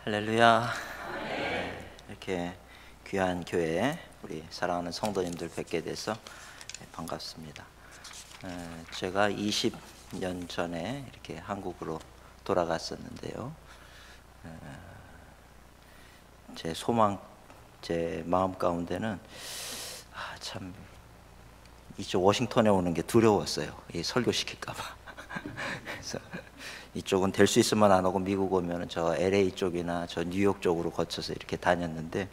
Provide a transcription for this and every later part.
할렐루야. 이렇게 귀한 교회에 우리 사랑하는 성도님들 뵙게 돼서 반갑습니다. 제가 20년 전에 이렇게 한국으로 돌아갔었는데요. 제 소망, 제 마음 가운데는 참 이쪽 워싱턴에 오는 게 두려웠어요. 설교시킬까 봐. 그래서 이쪽은 될 수 있으면 안 오고 미국 오면 저 LA 쪽이나 저 뉴욕 쪽으로 거쳐서 이렇게 다녔는데,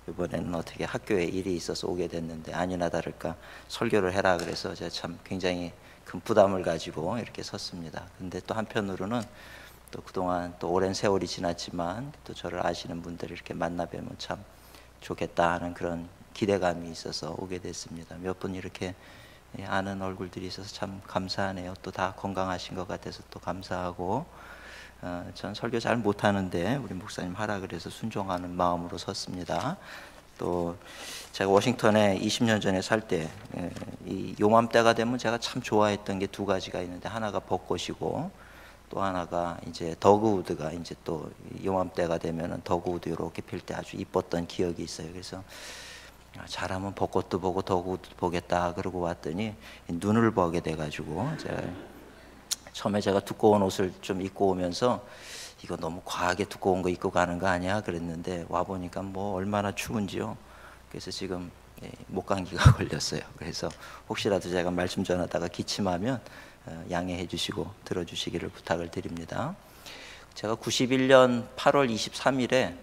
이번에는 어떻게 학교에 일이 있어서 오게 됐는데 아니나 다를까 설교를 해라 그래서 제가 참 굉장히 큰 부담을 가지고 이렇게 섰습니다. 근데 또 한편으로는 또 그동안 또 오랜 세월이 지났지만 또 저를 아시는 분들을 이렇게 만나 뵈면 참 좋겠다 하는 그런 기대감이 있어서 오게 됐습니다. 몇 분 이렇게 아는 얼굴들이 있어서 참 감사하네요. 또 다 건강하신 것 같아서 또 감사하고, 전 설교 잘 못하는데 우리 목사님 하라 그래서 순종하는 마음으로 섰습니다. 또 제가 워싱턴에 20년 전에 살 때 이 요맘때가 되면 제가 참 좋아했던 게 두 가지가 있는데, 하나가 벚꽃이고 또 하나가 이제 더그우드가 이제 또 요맘때가 되면은 더그우드 이렇게 필 때 아주 이뻤던 기억이 있어요. 그래서 잘하면 벚꽃도 보고 더그우드 보겠다 그러고 왔더니 눈을 보게 돼가지고, 처음에 제가 두꺼운 옷을 좀 입고 오면서 이거 너무 과하게 두꺼운 거 입고 가는 거 아니야 그랬는데, 와 보니까 뭐 얼마나 추운지요. 그래서 지금 목감기가 걸렸어요. 그래서 혹시라도 제가 말씀 전하다가 기침하면 양해해 주시고 들어주시기를 부탁을 드립니다. 제가 91년 8월 23일에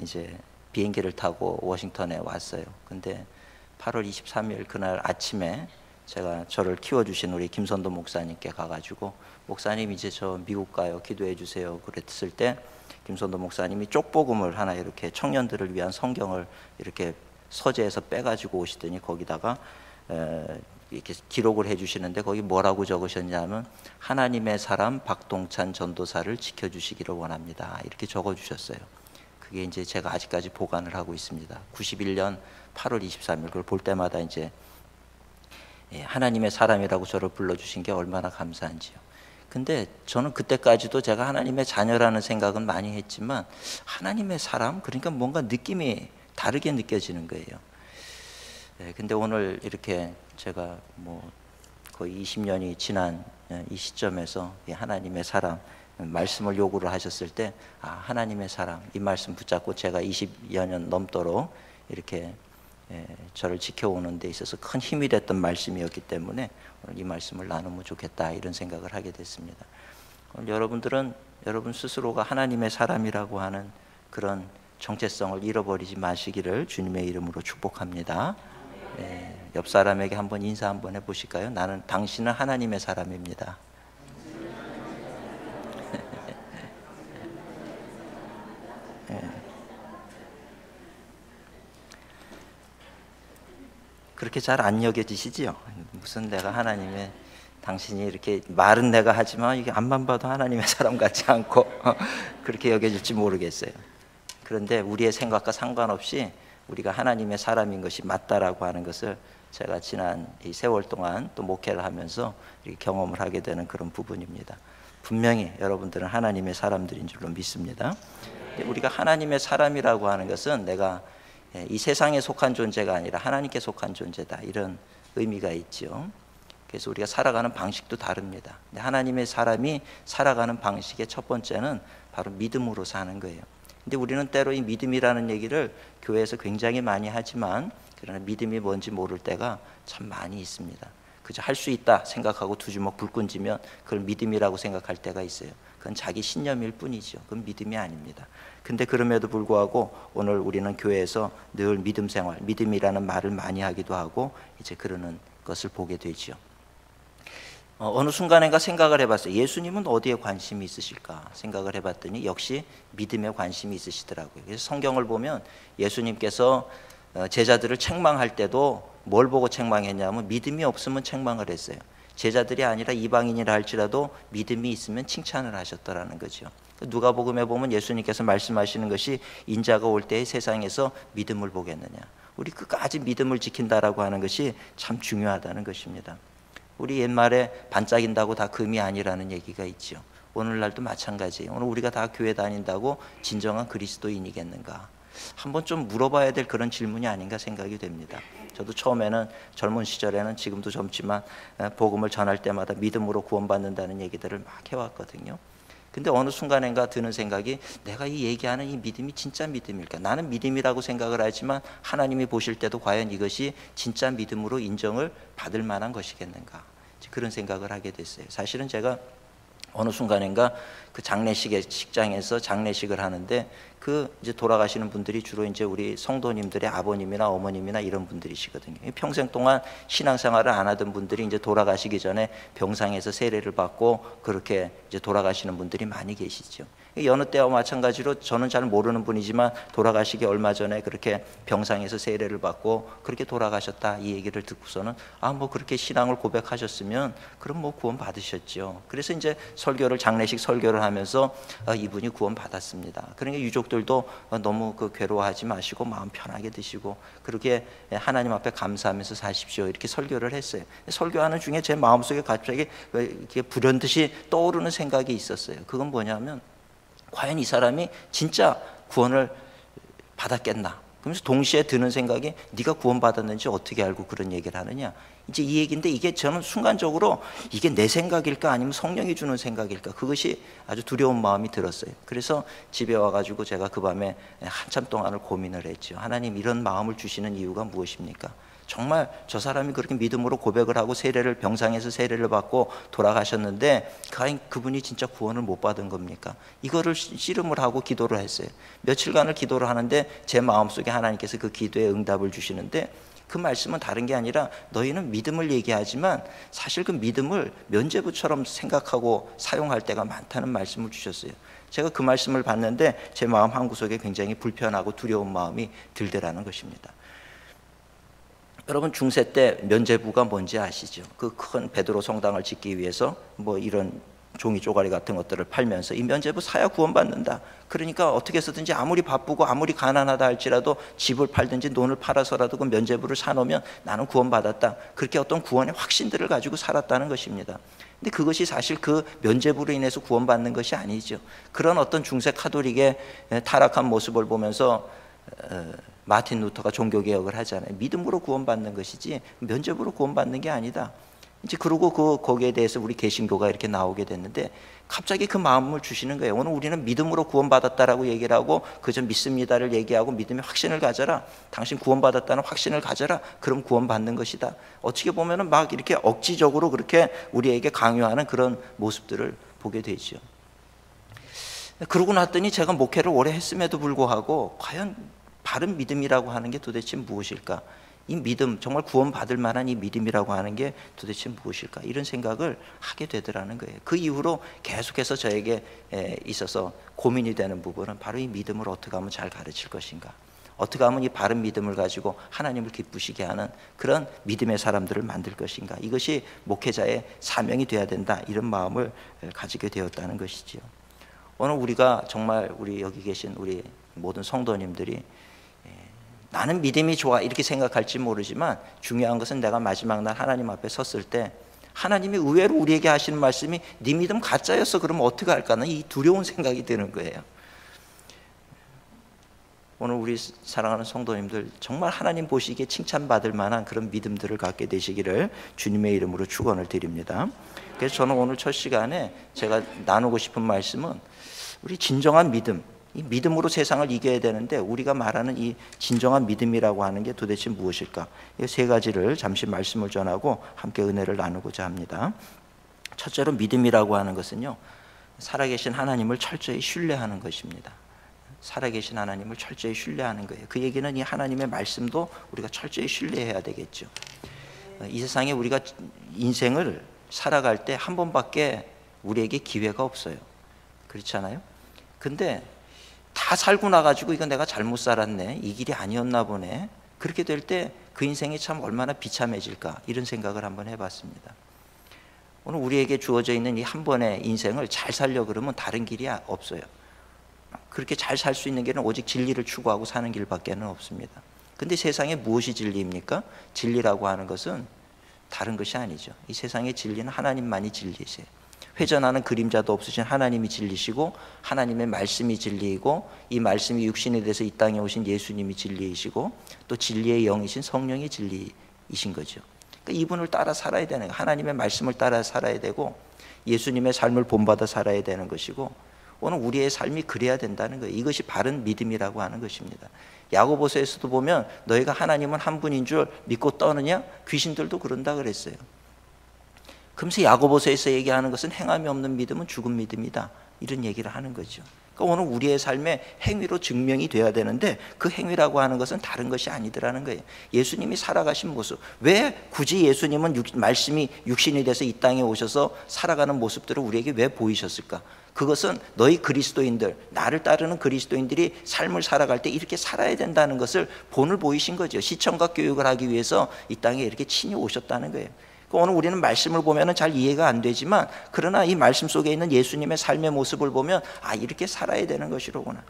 이제 비행기를 타고 워싱턴에 왔어요. 근데 8월 23일 그날 아침에 제가 저를 키워주신 우리 김선도 목사님께 가가지고, 목사님 이제 저 미국 가요, 기도해 주세요 그랬을 때 김선도 목사님이 쪽복음을 하나 이렇게 청년들을 위한 성경을 이렇게 서재에서 빼가지고 오시더니 거기다가 이렇게 기록을 해주시는데, 거기 뭐라고 적으셨냐면 하나님의 사람 박동찬 전도사를 지켜주시기를 원합니다 이렇게 적어주셨어요. 그게 이제 제가 아직까지 보관을 하고 있습니다. 91년 8월 23일 그걸 볼 때마다 이제 하나님의 사람이라고 저를 불러주신 게 얼마나 감사한지요. 근데 저는 그때까지도 제가 하나님의 자녀라는 생각은 많이 했지만, 하나님의 사람? 그러니까 뭔가 느낌이 다르게 느껴지는 거예요. 근데 오늘 이렇게 제가 뭐 거의 20년이 지난 이 시점에서 하나님의 사람 말씀을 요구를 하셨을 때, 하나님의 사람 이 말씀 붙잡고 제가 20여 년 넘도록 이렇게 저를 지켜오는 데 있어서 큰 힘이 됐던 말씀이었기 때문에 오늘 이 말씀을 나누면 좋겠다 이런 생각을 하게 됐습니다. 오늘 여러분들은 여러분 스스로가 하나님의 사람이라고 하는 그런 정체성을 잃어버리지 마시기를 주님의 이름으로 축복합니다. 옆 사람에게 한번 인사 한번 해보실까요? 나는 당신은 하나님의 사람입니다. 그렇게 잘 안 여겨지시지요? 무슨 내가 하나님의, 당신이 이렇게 말은 내가 하지만 이게 앞만 봐도 하나님의 사람 같지 않고 그렇게 여겨질지 모르겠어요. 그런데 우리의 생각과 상관없이 우리가 하나님의 사람인 것이 맞다라고 하는 것을 제가 지난 이 세월 동안 또 목회를 하면서 이렇게 경험을 하게 되는 그런 부분입니다. 분명히 여러분들은 하나님의 사람들인 줄로 믿습니다. 우리가 하나님의 사람이라고 하는 것은 내가 이 세상에 속한 존재가 아니라 하나님께 속한 존재다 이런 의미가 있죠. 그래서 우리가 살아가는 방식도 다릅니다. 하나님의 사람이 살아가는 방식의 첫 번째는 바로 믿음으로 사는 거예요. 근데 우리는 때로 이 믿음이라는 얘기를 교회에서 굉장히 많이 하지만, 그러나 믿음이 뭔지 모를 때가 참 많이 있습니다. 그저 할 수 있다 생각하고 두 주먹 불끈 쥐면 그걸 믿음이라고 생각할 때가 있어요. 그건 자기 신념일 뿐이죠. 그건 믿음이 아닙니다. 근데 그럼에도 불구하고 오늘 우리는 교회에서 늘 믿음 생활, 믿음이라는 말을 많이 하기도 하고 이제 그러는 것을 보게 되죠. 어느 순간인가 생각을 해봤어요. 예수님은 어디에 관심이 있으실까 생각을 해봤더니 역시 믿음에 관심이 있으시더라고요. 그래서 성경을 보면 예수님께서 제자들을 책망할 때도 뭘 보고 책망했냐면 믿음이 없으면 책망을 했어요. 제자들이 아니라 이방인이라 할지라도 믿음이 있으면 칭찬을 하셨더라는 거죠. 누가복음에 보면 예수님께서 말씀하시는 것이 인자가 올 때의 세상에서 믿음을 보겠느냐, 우리 끝까지 믿음을 지킨다라고 하는 것이 참 중요하다는 것입니다. 우리 옛말에 반짝인다고 다 금이 아니라는 얘기가 있죠. 오늘날도 마찬가지예요. 오늘 우리가 다 교회 다닌다고 진정한 그리스도인이겠는가? 한번 좀 물어봐야 될 그런 질문이 아닌가 생각이 됩니다. 저도 처음에는 젊은 시절에는, 지금도 젊지만 복음을 전할 때마다 믿음으로 구원받는다는 얘기들을 막 해왔거든요. 근데 어느 순간인가 드는 생각이, 내가 이 얘기하는 이 믿음이 진짜 믿음일까? 나는 믿음이라고 생각을 하지만 하나님이 보실 때도 과연 이것이 진짜 믿음으로 인정을 받을 만한 것이겠는가? 그런 생각을 하게 됐어요. 사실은 제가 어느 순간인가 그 장례식장에서 장례식을 하는데, 그 이제 돌아가시는 분들이 주로 이제 우리 성도님들의 아버님이나 어머님이나 이런 분들이시거든요. 평생 동안 신앙생활을 안 하던 분들이 이제 돌아가시기 전에 병상에서 세례를 받고 그렇게 이제 돌아가시는 분들이 많이 계시죠. 여느 때와 마찬가지로 저는 잘 모르는 분이지만 돌아가시기 얼마 전에 그렇게 병상에서 세례를 받고 그렇게 돌아가셨다, 이 얘기를 듣고서는 뭐 그렇게 신앙을 고백하셨으면 그럼 뭐 구원 받으셨죠. 그래서 이제 장례식 설교를 하면서 이분이 구원 받았습니다. 그러니까 유족들도 너무 괴로워하지 마시고 마음 편하게 드시고 그렇게 하나님 앞에 감사하면서 사십시오, 이렇게 설교를 했어요. 설교하는 중에 제 마음속에 갑자기 이렇게 불현듯이 떠오르는 생각이 있었어요. 그건 뭐냐면, 과연 이 사람이 진짜 구원을 받았겠나? 그러면서 동시에 드는 생각이, 네가 구원받았는지 어떻게 알고 그런 얘기를 하느냐? 이제 이 얘기인데, 이게 저는 순간적으로 이게 내 생각일까 아니면 성령이 주는 생각일까, 그것이 아주 두려운 마음이 들었어요. 그래서 집에 와가지고 제가 그 밤에 한참 동안을 고민을 했죠. 하나님, 이런 마음을 주시는 이유가 무엇입니까? 정말 저 사람이 그렇게 믿음으로 고백을 하고 병상에서 세례를 받고 돌아가셨는데 과연 그분이 진짜 구원을 못 받은 겁니까? 이거를 씨름을 하고 기도를 했어요. 며칠간을 기도를 하는데 제 마음속에 하나님께서 그 기도에 응답을 주시는데, 그 말씀은 다른 게 아니라, 너희는 믿음을 얘기하지만 사실 그 믿음을 면죄부처럼 생각하고 사용할 때가 많다는 말씀을 주셨어요. 제가 그 말씀을 받는데 제 마음 한구석에 굉장히 불편하고 두려운 마음이 들더라는 것입니다. 여러분, 중세 때 면죄부가 뭔지 아시죠? 그 큰 베드로 성당을 짓기 위해서 뭐 이런 종이 쪼가리 같은 것들을 팔면서 이 면죄부 사야 구원받는다. 그러니까 어떻게 해서든지 아무리 바쁘고 아무리 가난하다 할지라도 집을 팔든지 돈을 팔아서라도 그 면죄부를 사놓으면 나는 구원받았다. 그렇게 어떤 구원의 확신들을 가지고 살았다는 것입니다. 근데 그것이 사실 그 면죄부로 인해서 구원받는 것이 아니죠. 그런 어떤 중세 카톨릭의 타락한 모습을 보면서 마틴 루터가 종교개혁을 하잖아요. 믿음으로 구원받는 것이지 면죄부로 구원받는 게 아니다. 이제 그러고 거기에 대해서 우리 개신교가 이렇게 나오게 됐는데, 갑자기 그 마음을 주시는 거예요. 오늘 우리는 믿음으로 구원받았다라고 얘기를 하고 그저 믿습니다를 얘기하고 믿음의 확신을 가져라. 당신 구원받았다는 확신을 가져라. 그럼 구원받는 것이다. 어떻게 보면은 막 이렇게 억지적으로 그렇게 우리에게 강요하는 그런 모습들을 보게 되죠. 그러고 났더니 제가 목회를 오래 했음에도 불구하고 과연 바른 믿음이라고 하는 게 도대체 무엇일까? 이 믿음, 정말 구원받을 만한 이 믿음이라고 하는 게 도대체 무엇일까? 이런 생각을 하게 되더라는 거예요. 그 이후로 계속해서 저에게 있어서 고민이 되는 부분은 바로 이 믿음을 어떻게 하면 잘 가르칠 것인가? 어떻게 하면 이 바른 믿음을 가지고 하나님을 기쁘시게 하는 그런 믿음의 사람들을 만들 것인가? 이것이 목회자의 사명이 되어야 된다, 이런 마음을 가지게 되었다는 것이지요. 오늘 우리가 정말 우리 여기 계신 우리 모든 성도님들이 나는 믿음이 좋아 이렇게 생각할지 모르지만, 중요한 것은 내가 마지막 날 하나님 앞에 섰을 때 하나님이 의외로 우리에게 하시는 말씀이 네 믿음 가짜였어, 그러면 어떻게 할까는 이 두려운 생각이 드는 거예요. 오늘 우리 사랑하는 성도님들, 정말 하나님 보시기에 칭찬받을 만한 그런 믿음들을 갖게 되시기를 주님의 이름으로 축원을 드립니다. 그래서 저는 오늘 첫 시간에 제가 나누고 싶은 말씀은, 우리 진정한 믿음, 이 믿음으로 세상을 이겨야 되는데 우리가 말하는 이 진정한 믿음이라고 하는 게 도대체 무엇일까? 이 세 가지를 잠시 말씀을 전하고 함께 은혜를 나누고자 합니다. 첫째로, 믿음이라고 하는 것은요, 살아계신 하나님을 철저히 신뢰하는 것입니다. 살아계신 하나님을 철저히 신뢰하는 거예요. 그 얘기는 이 하나님의 말씀도 우리가 철저히 신뢰해야 되겠죠. 이 세상에 우리가 인생을 살아갈 때 한 번밖에 우리에게 기회가 없어요. 그렇지 않아요? 근데 다 살고 나가지고 이거 내가 잘못 살았네, 이 길이 아니었나 보네, 그렇게 될 때 그 인생이 참 얼마나 비참해질까, 이런 생각을 한번 해봤습니다. 오늘 우리에게 주어져 있는 이 한 번의 인생을 잘 살려 그러면 다른 길이 없어요. 그렇게 잘 살 수 있는 길은 오직 진리를 추구하고 사는 길밖에는 없습니다. 근데 세상에 무엇이 진리입니까? 진리라고 하는 것은 다른 것이 아니죠. 이 세상의 진리는 하나님만이 진리이세요. 회전하는 그림자도 없으신 하나님이 진리시고 하나님의 말씀이 진리이고 이 말씀이 육신이 돼서 이 땅에 오신 예수님이 진리이시고 또 진리의 영이신 성령이 진리이신 거죠. 그러니까 이분을 따라 살아야 되는 거예요. 하나님의 말씀을 따라 살아야 되고 예수님의 삶을 본받아 살아야 되는 것이고 오늘 우리의 삶이 그래야 된다는 거예요. 이것이 바른 믿음이라고 하는 것입니다. 야고보서에서도 보면 너희가 하나님은 한 분인 줄 믿고 떠느냐? 귀신들도 그런다 그랬어요. 그러면서 야고보서에서 얘기하는 것은 행함이 없는 믿음은 죽은 믿음이다, 이런 얘기를 하는 거죠. 그러니까 오늘 우리의 삶에 행위로 증명이 돼야 되는데 그 행위라고 하는 것은 다른 것이 아니더라는 거예요. 예수님이 살아가신 모습, 왜 굳이 예수님은 말씀이 육신이 돼서 이 땅에 오셔서 살아가는 모습들을 우리에게 왜 보이셨을까? 그것은 너희 그리스도인들, 나를 따르는 그리스도인들이 삶을 살아갈 때 이렇게 살아야 된다는 것을 본을 보이신 거죠. 시청각 교육을 하기 위해서 이 땅에 이렇게 친히 오셨다는 거예요. 오늘 우리는 말씀을 보면 잘 이해가 안 되지만 그러나 이 말씀 속에 있는 예수님의 삶의 모습을 보면 아, 이렇게 살아야 되는 것이로구나.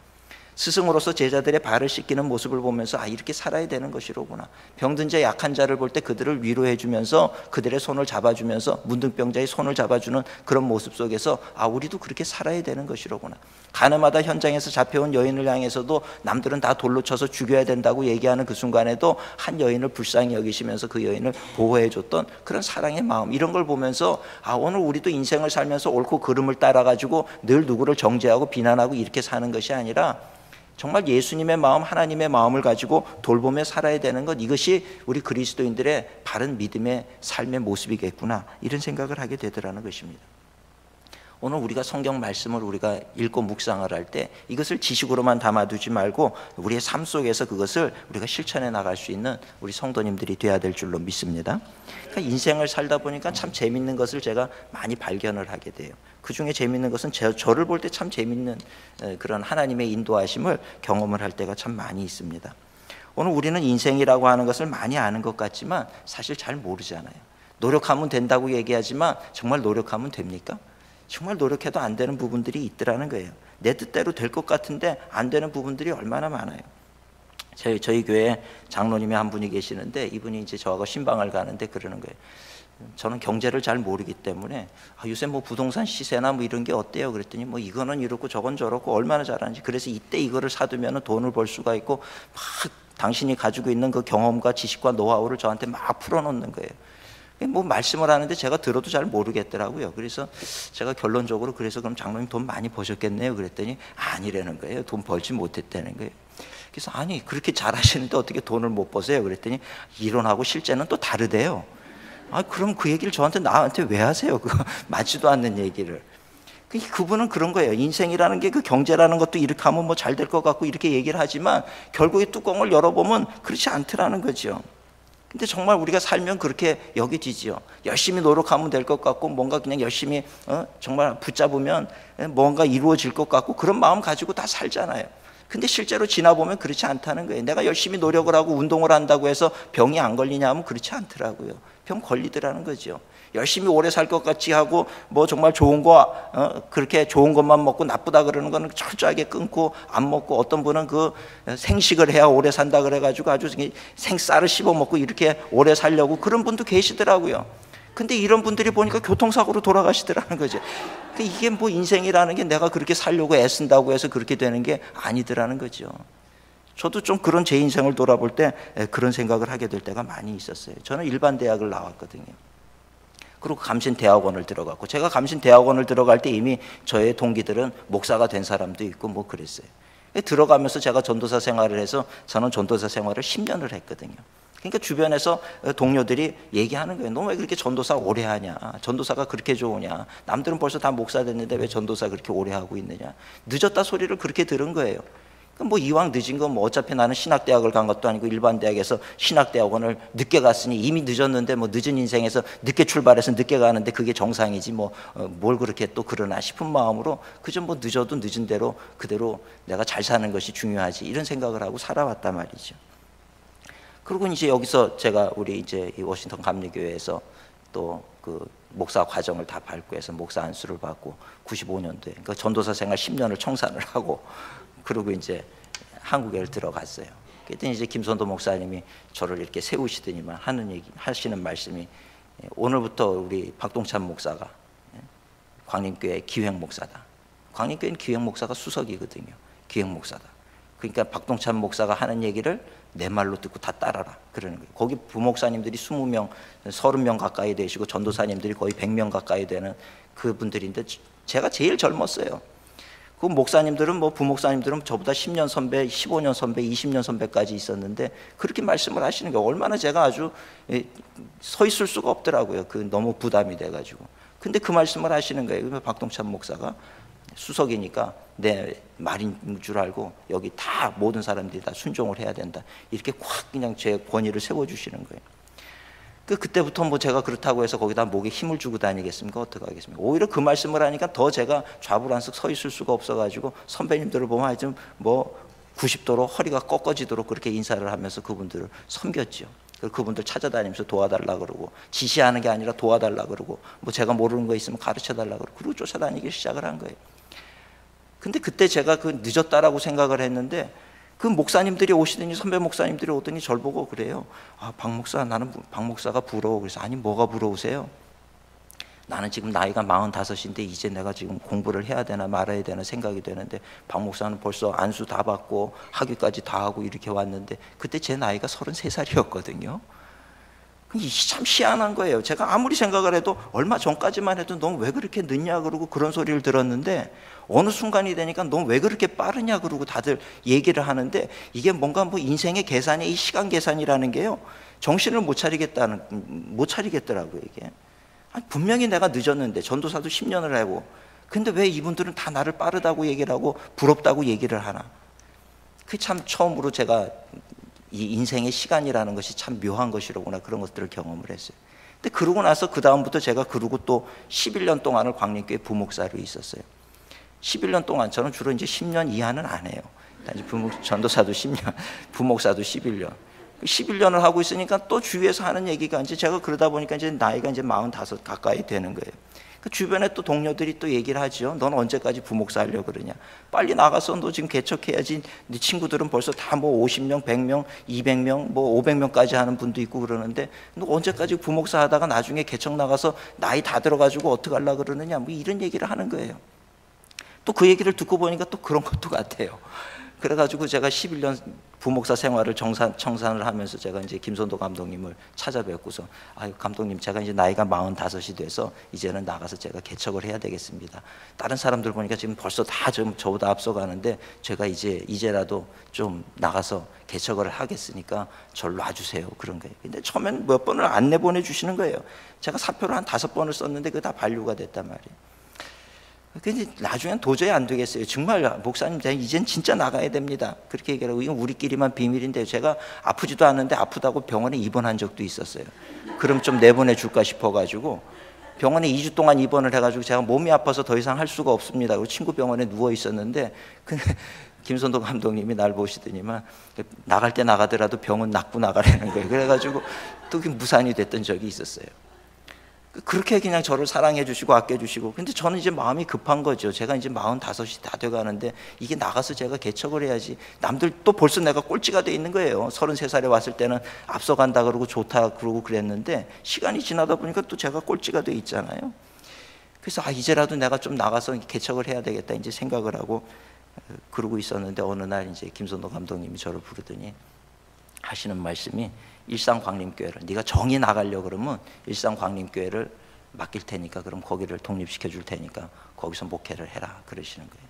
스승으로서 제자들의 발을 씻기는 모습을 보면서 아, 이렇게 살아야 되는 것이로구나. 병든 자, 약한 자를 볼 때 그들을 위로해 주면서 그들의 손을 잡아주면서 문둥병자의 손을 잡아주는 그런 모습 속에서 아, 우리도 그렇게 살아야 되는 것이로구나. 가늠하다 현장에서 잡혀온 여인을 향해서도 남들은 다 돌로 쳐서 죽여야 된다고 얘기하는 그 순간에도 한 여인을 불쌍히 여기시면서 그 여인을 보호해 줬던 그런 사랑의 마음, 이런 걸 보면서 아, 오늘 우리도 인생을 살면서 옳고 그름을 따라가지고 늘 누구를 정죄하고 비난하고 이렇게 사는 것이 아니라 정말 예수님의 마음, 하나님의 마음을 가지고 돌보며 살아야 되는 것, 이것이 우리 그리스도인들의 바른 믿음의 삶의 모습이겠구나, 이런 생각을 하게 되더라는 것입니다. 오늘 우리가 성경 말씀을 우리가 읽고 묵상을 할 때 이것을 지식으로만 담아두지 말고 우리의 삶 속에서 그것을 우리가 실천해 나갈 수 있는 우리 성도님들이 돼야 될 줄로 믿습니다. 그러니까 인생을 살다 보니까 참 재밌는 것을 제가 많이 발견을 하게 돼요. 그 중에 재밌는 것은 저를 볼 때 참 재밌는 그런 하나님의 인도하심을 경험을 할 때가 참 많이 있습니다. 오늘 우리는 인생이라고 하는 것을 많이 아는 것 같지만 사실 잘 모르잖아요. 노력하면 된다고 얘기하지만 정말 노력하면 됩니까? 정말 노력해도 안 되는 부분들이 있더라는 거예요. 내 뜻대로 될 것 같은데 안 되는 부분들이 얼마나 많아요. 저희 교회 장로님이 한 분이 계시는데 이분이 이제 저하고 신방을 가는데 그러는 거예요. 저는 경제를 잘 모르기 때문에 요새 뭐 부동산 시세나 뭐 이런 게 어때요? 그랬더니 뭐 이거는 이렇고 저건 저렇고 얼마나 잘하는지, 그래서 이때 이거를 사두면 돈을 벌 수가 있고 막 당신이 가지고 있는 그 경험과 지식과 노하우를 저한테 막 풀어놓는 거예요. 뭐 말씀을 하는데 제가 들어도 잘 모르겠더라고요. 그래서 제가 결론적으로 그래서 그럼 장로님 돈 많이 버셨겠네요? 그랬더니 아니라는 거예요. 돈 벌지 못했다는 거예요. 그래서 아니 그렇게 잘하시는데 어떻게 돈을 못 버세요? 그랬더니 이론하고 실제는 또 다르대요. 아, 그럼 그 얘기를 나한테 왜 하세요? 그거 맞지도 않는 얘기를. 그분은 그런 거예요. 인생이라는 게 그 경제라는 것도 이렇게 하면 뭐 잘 될 것 같고 이렇게 얘기를 하지만 결국에 뚜껑을 열어보면 그렇지 않더라는 거죠. 근데 정말 우리가 살면 그렇게 여겨지지요. 열심히 노력하면 될 것 같고 뭔가 그냥 열심히 정말 붙잡으면 뭔가 이루어질 것 같고 그런 마음 가지고 다 살잖아요. 근데 실제로 지나보면 그렇지 않다는 거예요. 내가 열심히 노력을 하고 운동을 한다고 해서 병이 안 걸리냐 하면 그렇지 않더라고요. 병 걸리더라는 거죠. 열심히 오래 살 것 같이 하고 뭐 정말 좋은 거 그렇게 좋은 것만 먹고 나쁘다 그러는 거는 철저하게 끊고 안 먹고, 어떤 분은 그 생식을 해야 오래 산다 그래가지고 아주 생쌀을 씹어 먹고 이렇게 오래 살려고 그런 분도 계시더라고요. 근데 이런 분들이 보니까 교통사고로 돌아가시더라는 거죠. 이게 뭐 인생이라는 게 내가 그렇게 살려고 애쓴다고 해서 그렇게 되는 게 아니더라는 거죠. 저도 좀 그런 제 인생을 돌아볼 때 그런 생각을 하게 될 때가 많이 있었어요. 저는 일반 대학을 나왔거든요. 그리고 감신대학원을 들어갔고, 제가 감신대학원을 들어갈 때 이미 저의 동기들은 목사가 된 사람도 있고 뭐 그랬어요. 들어가면서 제가 전도사 생활을 해서 저는 전도사 생활을 10년을 했거든요. 그러니까 주변에서 동료들이 얘기하는 거예요. 너 왜 그렇게 전도사 오래 하냐? 전도사가 그렇게 좋으냐? 남들은 벌써 다 목사 됐는데 왜 전도사 그렇게 오래 하고 있느냐? 늦었다 소리를 그렇게 들은 거예요. 뭐 이왕 늦은 건 뭐 어차피 나는 신학대학을 간 것도 아니고 일반 대학에서 신학대학원을 늦게 갔으니 이미 늦었는데 뭐 늦은 인생에서 늦게 출발해서 늦게 가는데 그게 정상이지 뭐 뭘 그렇게 또 그러나 싶은 마음으로 그저 뭐 늦어도 늦은 대로 그대로 내가 잘 사는 것이 중요하지, 이런 생각을 하고 살아왔단 말이죠. 그리고 이제 여기서 제가 우리 이제 이 워싱턴 감리교회에서 또 그 목사 과정을 다 밟고 해서 목사 안수를 받고 95년도에 그러니까 전도사 생활 10년을 청산을 하고 그리고 이제 한국에 들어갔어요. 그랬더니 이제 김선도 목사님이 저를 이렇게 세우시더니만 하시는 말씀이 오늘부터 우리 박동찬 목사가 광림교회 기획목사다. 광림교회는 기획목사가 수석이거든요. 기획목사다. 그러니까 박동찬 목사가 하는 얘기를 내 말로 듣고 다 따라라 그러는 거예요. 거기 부목사님들이 20명, 30명 가까이 되시고 전도사님들이 거의 100명 가까이 되는 그분들인데 제가 제일 젊었어요. 그 목사님들은 뭐 부목사님들은 저보다 10년 선배, 15년 선배, 20년 선배까지 있었는데 그렇게 말씀을 하시는 게 얼마나 제가 아주 서 있을 수가 없더라고요. 그 너무 부담이 돼가지고. 근데 그 말씀을 하시는 거예요. 박동찬 목사가 수석이니까 내 말인 줄 알고 여기 다 모든 사람들이 다 순종을 해야 된다. 이렇게 확 그냥 제 권위를 세워주시는 거예요. 그때부터 뭐 제가 그렇다고 해서 거기다 목에 힘을 주고 다니겠습니까? 어떻게 하겠습니까? 오히려 그 말씀을 하니까 더 제가 좌불안석 서 있을 수가 없어가지고 선배님들을 보면 하여튼 뭐 90도로 허리가 꺾어지도록 그렇게 인사를 하면서 그분들을 섬겼죠. 그분들 찾아다니면서 도와달라 그러고 지시하는 게 아니라 도와달라 그러고 뭐 제가 모르는 거 있으면 가르쳐달라 그러고 그리고 쫓아다니기 시작을 한 거예요. 근데 그때 제가 그 늦었다라고 생각을 했는데 그 목사님들이 오시더니 선배 목사님들이 오더니 저를 보고 그래요. 아, 박 목사, 나는 박 목사가 부러워. 그래서 아니 뭐가 부러우세요? 나는 지금 나이가 45인데 이제 내가 지금 공부를 해야 되나 말아야 되나 생각이 되는데 박 목사는 벌써 안수 다 받고 학위까지 다 하고 이렇게 왔는데 그때 제 나이가 33살이었거든요. 이게 참 희한한 거예요. 제가 아무리 생각을 해도 얼마 전까지만 해도 넌 왜 그렇게 늦냐 그러고 그런 소리를 들었는데 어느 순간이 되니까 넌 왜 그렇게 빠르냐 그러고 다들 얘기를 하는데 이게 뭔가 뭐 인생의 계산이 이 시간 계산이라는 게요 정신을 못 차리겠더라고요. 이게 아니, 분명히 내가 늦었는데 전도사도 10년을 하고 근데 왜 이분들은 다 나를 빠르다고 얘기를 하고 부럽다고 얘기를 하나. 그게 참 처음으로 제가 이 인생의 시간이라는 것이 참 묘한 것이로구나 그런 것들을 경험을 했어요. 근데 그러고 나서 그 다음부터 제가 그러고 또 11년 동안을 광림교회 부목사로 있었어요. 11년 동안 저는 주로 이제 10년 이하는 안 해요. 전도사도 10년, 부목사도 11년. 11년을 하고 있으니까 또 주위에서 하는 얘기가 이제 제가 그러다 보니까 이제 나이가 이제 45 가까이 되는 거예요. 그 주변에 또 동료들이 또 얘기를 하죠. 넌 언제까지 부목사 하려고 그러냐. 빨리 나가서 너 지금 개척해야지. 네 친구들은 벌써 다 뭐 50명, 100명, 200명, 뭐 500명까지 하는 분도 있고 그러는데 너 언제까지 부목사 하다가 나중에 개척 나가서 나이 다 들어가지고 어떻게 하려고 그러느냐. 뭐 이런 얘기를 하는 거예요. 또 그 얘기를 듣고 보니까 또 그런 것도 같아요. 그래가지고 제가 11년 부목사 생활을 청산을 하면서 제가 이제 김선도 감독님을 찾아뵙고서 아유 감독님 제가 이제 나이가 45이 돼서 이제는 나가서 제가 개척을 해야 되겠습니다. 다른 사람들 보니까 지금 벌써 다 좀 저보다 앞서가는데 제가 이제라도 좀 나가서 개척을 하겠으니까 저를 놔주세요 그런 거예요. 근데 처음엔 몇 번을 안 내보내 주시는 거예요. 제가 사표를 한 5번을 썼는데 그게 다 반류가 됐단 말이에요. 근데 나중엔 도저히 안 되겠어요. 정말 목사님 이젠 진짜 나가야 됩니다. 그렇게 얘기하고 이건 우리끼리만 비밀인데 제가 아프지도 않는데 아프다고 병원에 입원한 적도 있었어요. 그럼 좀 내보내 줄까 싶어가지고 병원에 2주 동안 입원을 해가지고 제가 몸이 아파서 더 이상 할 수가 없습니다. 그리고 친구 병원에 누워 있었는데 근데 김선도 감독님이 날 보시더니만 나갈 때 나가더라도 병은 낫고 나가라는 거예요. 그래가지고 또 무산이 됐던 적이 있었어요. 그렇게 그냥 저를 사랑해 주시고 아껴 주시고 근데 저는 이제 마음이 급한 거죠. 제가 이제 45이 다 돼가는데 이게 나가서 제가 개척을 해야지. 남들 또 벌써 내가 꼴찌가 돼 있는 거예요. 33살에 왔을 때는 앞서간다 그러고 좋다 그러고 그랬는데 시간이 지나다 보니까 또 제가 꼴찌가 돼 있잖아요. 그래서 이제라도 내가 좀 나가서 개척을 해야 되겠다 이제 생각을 하고 그러고 있었는데 어느 날 이제 김선도 감독님이 저를 부르더니 하시는 말씀이 일산광림교회를 네가 정이 나가려고 그러면 일산광림교회를 맡길 테니까 그럼 거기를 독립시켜 줄 테니까 거기서 목회를 해라 그러시는 거예요.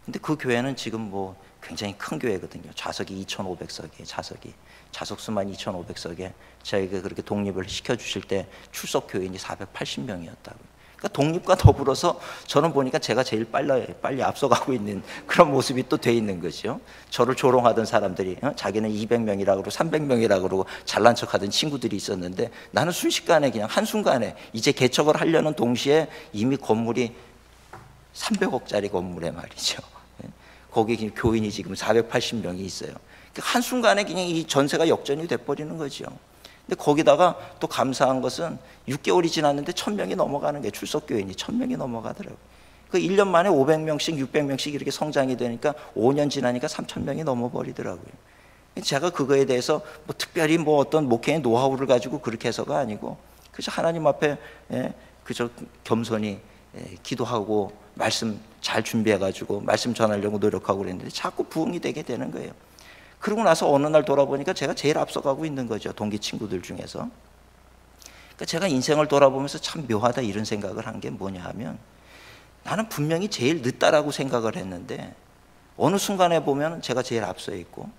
근데 그 교회는 지금 뭐 굉장히 큰 교회거든요. 좌석이 2,500석이에요. 좌석 수만 2,500석에 저희가 그렇게 독립을 시켜주실 때 출석 교인이 480명이었다고요. 그러니까 독립과 더불어서 저는 보니까 제가 제일 빨리 앞서가고 있는 그런 모습이 또 돼 있는 거죠. 저를 조롱하던 사람들이 자기는 200명이라고 그러고 300명이라고 그러고 잘난 척하던 친구들이 있었는데 나는 순식간에 그냥 한순간에 이제 개척을 하려는 동시에 이미 건물이 300억짜리 건물에 말이죠. 거기 교인이 지금 480명이 있어요. 한순간에 그냥 이 전세가 역전이 돼버리는 거죠. 근데 거기다가 또 감사한 것은 6개월이 지났는데 1,000명이 넘어가는 게 출석교인이 1,000명이 넘어가더라고요. 그 1년 만에 500명씩 600명씩 이렇게 성장이 되니까 5년 지나니까 3,000명이 넘어버리더라고요. 제가 그거에 대해서 뭐 특별히 뭐 어떤 목회의 노하우를 가지고 그렇게 해서가 아니고 그저 하나님 앞에 그저 겸손히 기도하고 말씀 잘 준비해가지고 말씀 전하려고 노력하고 그랬는데 자꾸 부흥이 되게 되는 거예요. 그러고 나서 어느 날 돌아보니까 제가 제일 앞서가고 있는 거죠. 동기 친구들 중에서. 그러니까 제가 인생을 돌아보면서 참 묘하다 이런 생각을 한 게 뭐냐 하면, 나는 분명히 제일 늦다라고 생각을 했는데 어느 순간에 보면 제가 제일 앞서 있고,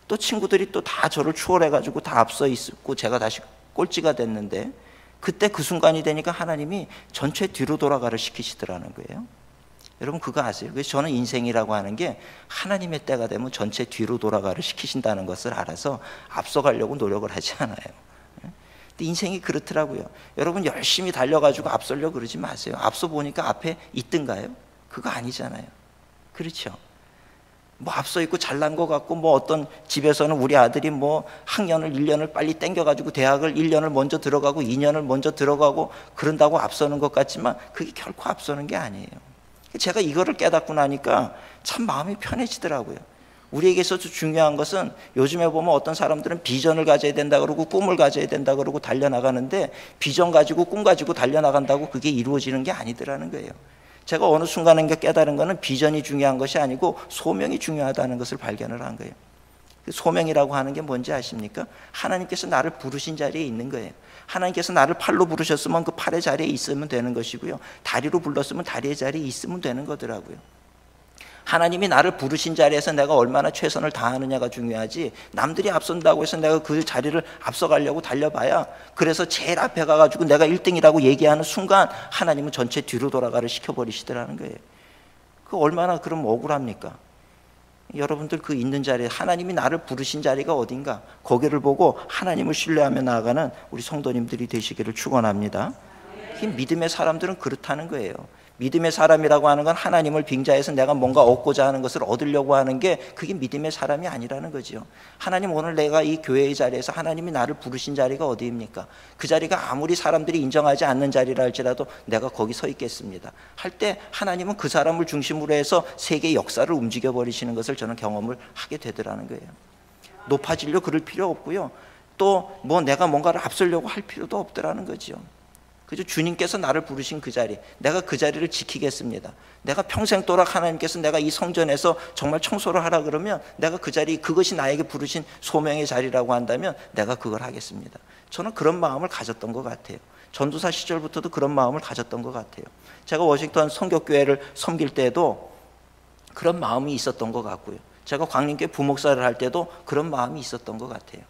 또 친구들이 또 다 저를 추월해가지고 다 앞서 있고 제가 다시 꼴찌가 됐는데, 그때 그 순간이 되니까 하나님이 전체 뒤로 돌아가를 시키시더라는 거예요. 여러분 그거 아세요? 그래서 저는 인생이라고 하는 게 하나님의 때가 되면 전체 뒤로 돌아가를 시키신다는 것을 알아서 앞서가려고 노력을 하지 않아요. 근데 인생이 그렇더라고요. 여러분 열심히 달려가지고 앞서려고 그러지 마세요. 앞서 보니까 앞에 있던가요? 그거 아니잖아요. 그렇죠? 뭐 앞서 있고 잘난 것 같고, 뭐 어떤 집에서는 우리 아들이 뭐 학년을 1년을 빨리 땡겨가지고 대학을 1년을 먼저 들어가고 2년을 먼저 들어가고 그런다고 앞서는 것 같지만 그게 결코 앞서는 게 아니에요. 제가 이거를 깨닫고 나니까 참 마음이 편해지더라고요. 우리에게서 중요한 것은, 요즘에 보면 어떤 사람들은 비전을 가져야 된다 그러고 꿈을 가져야 된다 그러고 달려나가는데, 비전 가지고 꿈 가지고 달려나간다고 그게 이루어지는 게 아니더라는 거예요. 제가 어느 순간에 깨달은 거는 비전이 중요한 것이 아니고 소명이 중요하다는 것을 발견을 한 거예요. 소명이라고 하는 게 뭔지 아십니까? 하나님께서 나를 부르신 자리에 있는 거예요. 하나님께서 나를 팔로 부르셨으면 그 팔의 자리에 있으면 되는 것이고요, 다리로 불렀으면 다리의 자리에 있으면 되는 거더라고요. 하나님이 나를 부르신 자리에서 내가 얼마나 최선을 다하느냐가 중요하지, 남들이 앞선다고 해서 내가 그 자리를 앞서가려고 달려봐야, 그래서 제일 앞에 가가지고 내가 1등이라고 얘기하는 순간 하나님은 전체 뒤로 돌아가를 시켜버리시더라는 거예요. 그 얼마나 그럼 억울합니까? 여러분들 그 있는 자리에 하나님이 나를 부르신 자리가 어딘가, 거기를 보고 하나님을 신뢰하며 나아가는 우리 성도님들이 되시기를 축원합니다. 이 믿음의 사람들은 그렇다는 거예요. 믿음의 사람이라고 하는 건 하나님을 빙자해서 내가 뭔가 얻고자 하는 것을 얻으려고 하는 게, 그게 믿음의 사람이 아니라는 거죠. 하나님, 오늘 내가 이 교회의 자리에서 하나님이 나를 부르신 자리가 어디입니까? 그 자리가 아무리 사람들이 인정하지 않는 자리라 할지라도 내가 거기 서 있겠습니다 할 때, 하나님은 그 사람을 중심으로 해서 세계의 역사를 움직여 버리시는 것을 저는 경험을 하게 되더라는 거예요. 높아지려 그럴 필요 없고요, 또 뭐 내가 뭔가를 앞서려고 할 필요도 없더라는 거죠. 그죠? 주님께서 나를 부르신 그 자리, 내가 그 자리를 지키겠습니다. 내가 평생도록 하나님께서 내가 이 성전에서 정말 청소를 하라 그러면 내가 그 자리, 그것이 나에게 부르신 소명의 자리라고 한다면 내가 그걸 하겠습니다. 저는 그런 마음을 가졌던 것 같아요. 전도사 시절부터도 그런 마음을 가졌던 것 같아요. 제가 워싱턴 성교교회를 섬길 때도 그런 마음이 있었던 것 같고요, 제가 광림교회 부목사를 할 때도 그런 마음이 있었던 것 같아요.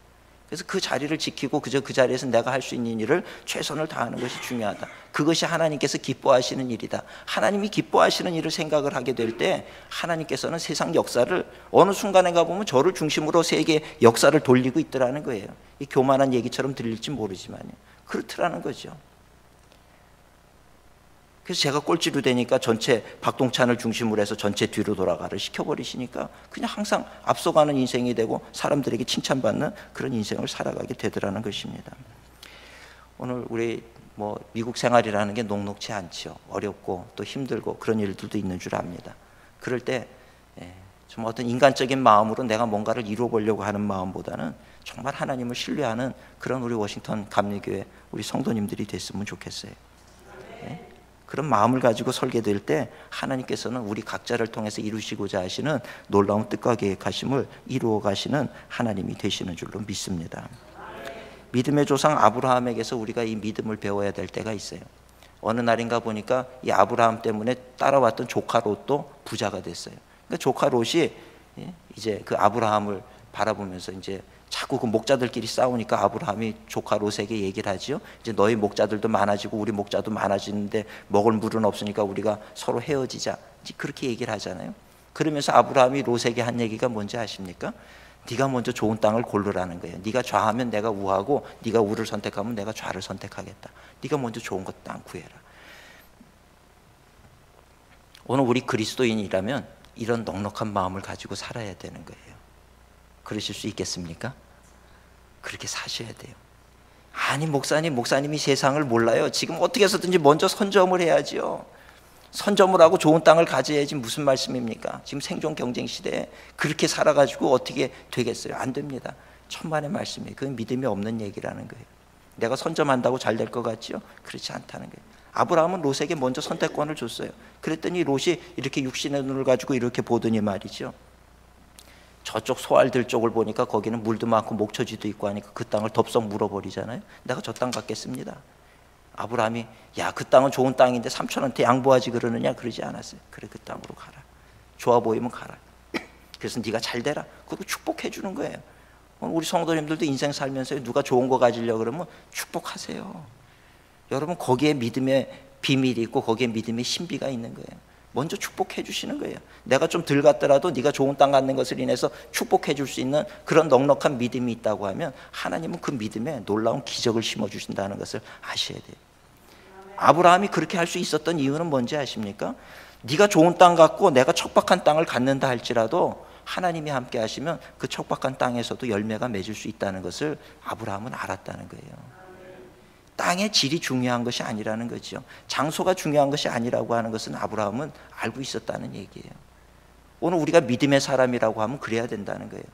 그래서 그 자리를 지키고 그저 그 자리에서 내가 할 수 있는 일을 최선을 다하는 것이 중요하다. 그것이 하나님께서 기뻐하시는 일이다. 하나님이 기뻐하시는 일을 생각을 하게 될 때, 하나님께서는 세상 역사를 어느 순간에 가보면 저를 중심으로 세계 역사를 돌리고 있더라는 거예요. 이 교만한 얘기처럼 들릴지 모르지만요, 그렇더라는 거죠. 그래서 제가 꼴찌로 되니까 전체 박동찬을 중심으로 해서 전체 뒤로 돌아가를 시켜버리시니까 그냥 항상 앞서가는 인생이 되고 사람들에게 칭찬받는 그런 인생을 살아가게 되더라는 것입니다. 오늘 우리 뭐 미국 생활이라는 게 녹록치 않죠. 어렵고 또 힘들고 그런 일들도 있는 줄 압니다. 그럴 때 좀 어떤 인간적인 마음으로 내가 뭔가를 이루어보려고 하는 마음보다는 정말 하나님을 신뢰하는 그런 우리 워싱턴 감리교회 우리 성도님들이 됐으면 좋겠어요. 그런 마음을 가지고 설계 될 때 하나님께서는 우리 각자를 통해서 이루시고자 하시는 놀라운 뜻과 계획하심을 이루어 가시는 하나님이 되시는 줄로 믿습니다. 믿음의 조상 아브라함에게서 우리가 이 믿음을 배워야 될 때가 있어요. 어느 날인가 보니까 이 아브라함 때문에 따라왔던 조카 롯도 부자가 됐어요. 그러니까 조카 롯이 이제 그 아브라함을 바라보면서 이제 자꾸 그 목자들끼리 싸우니까 아브라함이 조카 롯에게 얘기를 하지요. 이제 너희 목자들도 많아지고 우리 목자도 많아지는데 먹을 물은 없으니까 우리가 서로 헤어지자. 이제 그렇게 얘기를 하잖아요. 그러면서 아브라함이 롯에게 한 얘기가 뭔지 아십니까? 네가 먼저 좋은 땅을 고르라는 거예요. 네가 좌하면 내가 우하고 네가 우를 선택하면 내가 좌를 선택하겠다. 네가 먼저 좋은 것 땅 구해라. 오늘 우리 그리스도인이라면 이런 넉넉한 마음을 가지고 살아야 되는 거예요. 그러실 수 있겠습니까? 그렇게 사셔야 돼요. 아니 목사님이 세상을 몰라요. 지금 어떻게 해서든지 먼저 선점을 해야지요. 선점을 하고 좋은 땅을 가져야지 무슨 말씀입니까? 지금 생존 경쟁 시대에 그렇게 살아가지고 어떻게 되겠어요? 안 됩니다. 천만의 말씀이에요. 그건 믿음이 없는 얘기라는 거예요. 내가 선점한다고 잘 될 것 같지요? 그렇지 않다는 거예요. 아브라함은 롯에게 먼저 선택권을 줬어요. 그랬더니 롯이 이렇게 육신의 눈을 가지고 이렇게 보더니 말이죠. 저쪽 소알들 쪽을 보니까 거기는 물도 많고 목초지도 있고 하니까 그 땅을 덥석 물어버리잖아요. 내가 저 땅 갖겠습니다. 아브라함이 야, 그 땅은 좋은 땅인데 삼촌한테 양보하지 그러느냐? 그러지 않았어요. 그래, 그 땅으로 가라. 좋아 보이면 가라. 그래서 네가 잘 되라. 그리고 축복해 주는 거예요. 우리 성도님들도 인생 살면서 누가 좋은 거 가지려고 그러면 축복하세요. 여러분, 거기에 믿음의 비밀이 있고 거기에 믿음의 신비가 있는 거예요. 먼저 축복해 주시는 거예요. 내가 좀 덜 갔더라도 네가 좋은 땅 갖는 것을 인해서 축복해 줄 수 있는 그런 넉넉한 믿음이 있다고 하면 하나님은 그 믿음에 놀라운 기적을 심어주신다는 것을 아셔야 돼요. 아브라함이 그렇게 할 수 있었던 이유는 뭔지 아십니까? 네가 좋은 땅 갖고 내가 척박한 땅을 갖는다 할지라도 하나님이 함께 하시면 그 척박한 땅에서도 열매가 맺을 수 있다는 것을 아브라함은 알았다는 거예요. 땅의 질이 중요한 것이 아니라는 거죠. 장소가 중요한 것이 아니라고 하는 것은 아브라함은 알고 있었다는 얘기예요. 오늘 우리가 믿음의 사람이라고 하면 그래야 된다는 거예요.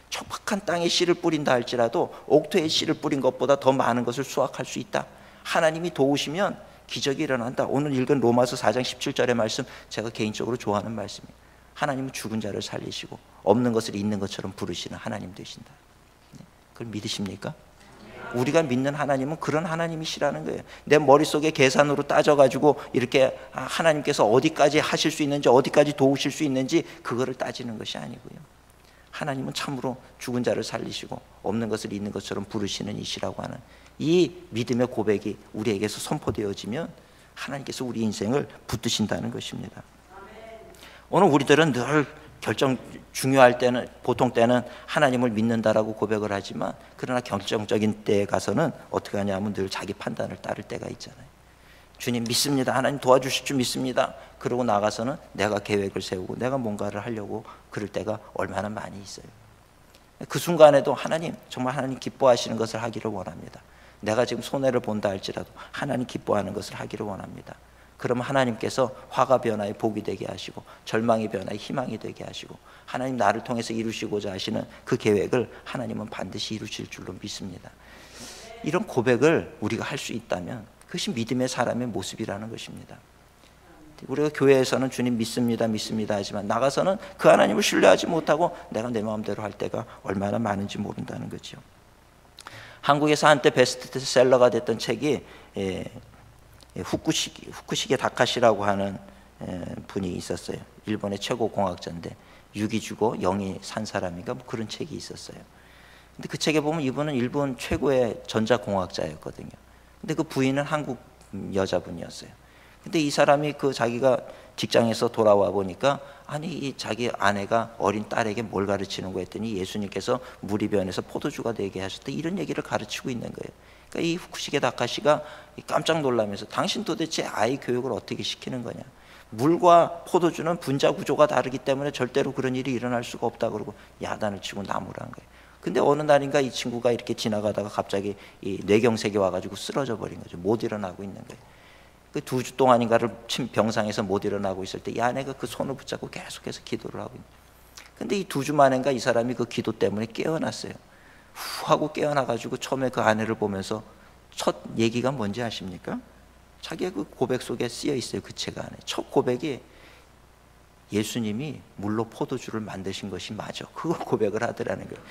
척박한 땅에 씨를 뿌린다 할지라도 옥토에 씨를 뿌린 것보다 더 많은 것을 수확할 수 있다. 하나님이 도우시면 기적이 일어난다. 오늘 읽은 로마서 4장 17절의 말씀, 제가 개인적으로 좋아하는 말씀이에요. 하나님은 죽은 자를 살리시고 없는 것을 있는 것처럼 부르시는 하나님 되신다. 그걸 믿으십니까? 우리가 믿는 하나님은 그런 하나님이시라는 거예요. 내 머릿속에 계산으로 따져가지고 이렇게 하나님께서 어디까지 하실 수 있는지, 어디까지 도우실 수 있는지 그거를 따지는 것이 아니고요. 하나님은 참으로 죽은 자를 살리시고 없는 것을 있는 것처럼 부르시는 이시라고 하는 이 믿음의 고백이 우리에게서 선포되어지면 하나님께서 우리 인생을 붙드신다는 것입니다. 오늘 우리들은 늘 중요할 때는, 보통 때는 하나님을 믿는다라고 고백을 하지만, 그러나 결정적인 때에 가서는 어떻게 하냐면 늘 자기 판단을 따를 때가 있잖아요. 주님 믿습니다. 하나님 도와주실 줄 믿습니다. 그러고 나가서는 내가 계획을 세우고 내가 뭔가를 하려고 그럴 때가 얼마나 많이 있어요. 그 순간에도 하나님, 정말 하나님 기뻐하시는 것을 하기를 원합니다. 내가 지금 손해를 본다 할지라도 하나님 기뻐하는 것을 하기를 원합니다. 그러면 하나님께서 화가 변화에 복이 되게 하시고 절망이 변화에 희망이 되게 하시고 하나님 나를 통해서 이루시고자 하시는 그 계획을 하나님은 반드시 이루실 줄로 믿습니다. 이런 고백을 우리가 할 수 있다면 그것이 믿음의 사람의 모습이라는 것입니다. 우리가 교회에서는 주님 믿습니다 믿습니다 하지만 나가서는 그 하나님을 신뢰하지 못하고 내가 내 마음대로 할 때가 얼마나 많은지 모른다는 거죠. 한국에서 한때 베스트셀러가 됐던 책이 후쿠시게 다카시라고 하는 분이 있었어요. 일본의 최고 공학자인데 6이 죽어 0이 산 사람인가 뭐 그런 책이 있었어요. 근데 그 책에 보면 이분은 일본 최고의 전자공학자였거든요. 근데 그 부인은 한국 여자분이었어요. 근데 이 사람이 그 자기가 직장에서 돌아와 보니까 아니 이 자기 아내가 어린 딸에게 뭘 가르치는 거 했더니 예수님께서 무리변에서 포도주가 되게 하셨다 이런 얘기를 가르치고 있는 거예요. 그러니까 이 후쿠시게 다카시가 깜짝 놀라면서 당신 도대체 아이 교육을 어떻게 시키는 거냐. 물과 포도주는 분자 구조가 다르기 때문에 절대로 그런 일이 일어날 수가 없다 그러고 야단을 치고 나무란 거예요. 근데 어느 날인가 이 친구가 이렇게 지나가다가 갑자기 이 뇌경색이 와가지고 쓰러져 버린 거죠. 못 일어나고 있는 거예요. 그 2주 동안인가를 병상에서 못 일어나고 있을 때 이 아내가 그 손을 붙잡고 계속해서 기도를 하고 있는 거예요. 근데 이 2주 만인가 이 사람이 그 기도 때문에 깨어났어요. 후 하고 깨어나가지고 처음에 그 아내를 보면서 첫 얘기가 뭔지 아십니까? 자기의 그 고백 속에 쓰여 있어요. 그 책 안에 첫 고백이 예수님이 물로 포도주를 만드신 것이 맞아. 그걸 고백을 하더라는 거예요.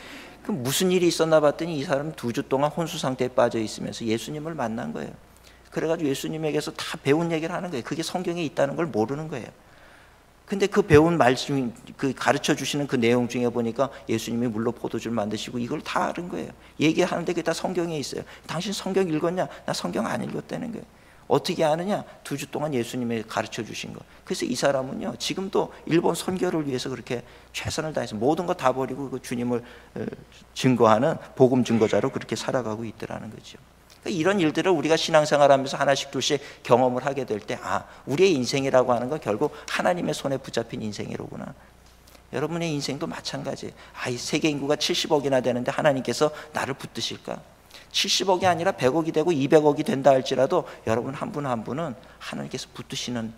그럼 무슨 일이 있었나 봤더니 이 사람은 2주 동안 혼수 상태에 빠져 있으면서 예수님을 만난 거예요. 그래가지고 예수님에게서 다 배운 얘기를 하는 거예요. 그게 성경에 있다는 걸 모르는 거예요. 근데 그 배운 말씀, 그 가르쳐 주시는 그 내용 중에 보니까 예수님이 물로 포도주를 만드시고 이걸 다 아는 거예요. 얘기하는데 그게 다 성경에 있어요. 당신 성경 읽었냐? 나 성경 안 읽었다는 거예요. 어떻게 아느냐? 2주 동안 예수님이 가르쳐 주신 거. 그래서 이 사람은요 지금도 일본 선교를 위해서 그렇게 최선을 다해서 모든 거 다 버리고 그 주님을 증거하는 복음 증거자로 그렇게 살아가고 있더라는 거죠. 그러니까 이런 일들을 우리가 신앙생활하면서 하나씩 둘씩 경험을 하게 될 때 우리의 인생이라고 하는 건 결국 하나님의 손에 붙잡힌 인생이로구나. 여러분의 인생도 마찬가지예요. 이 세계 인구가 70억이나 되는데 하나님께서 나를 붙드실까? 70억이 아니라 100억이 되고 200억이 된다 할지라도 여러분 한 분 한 분은 하나님께서 붙드시는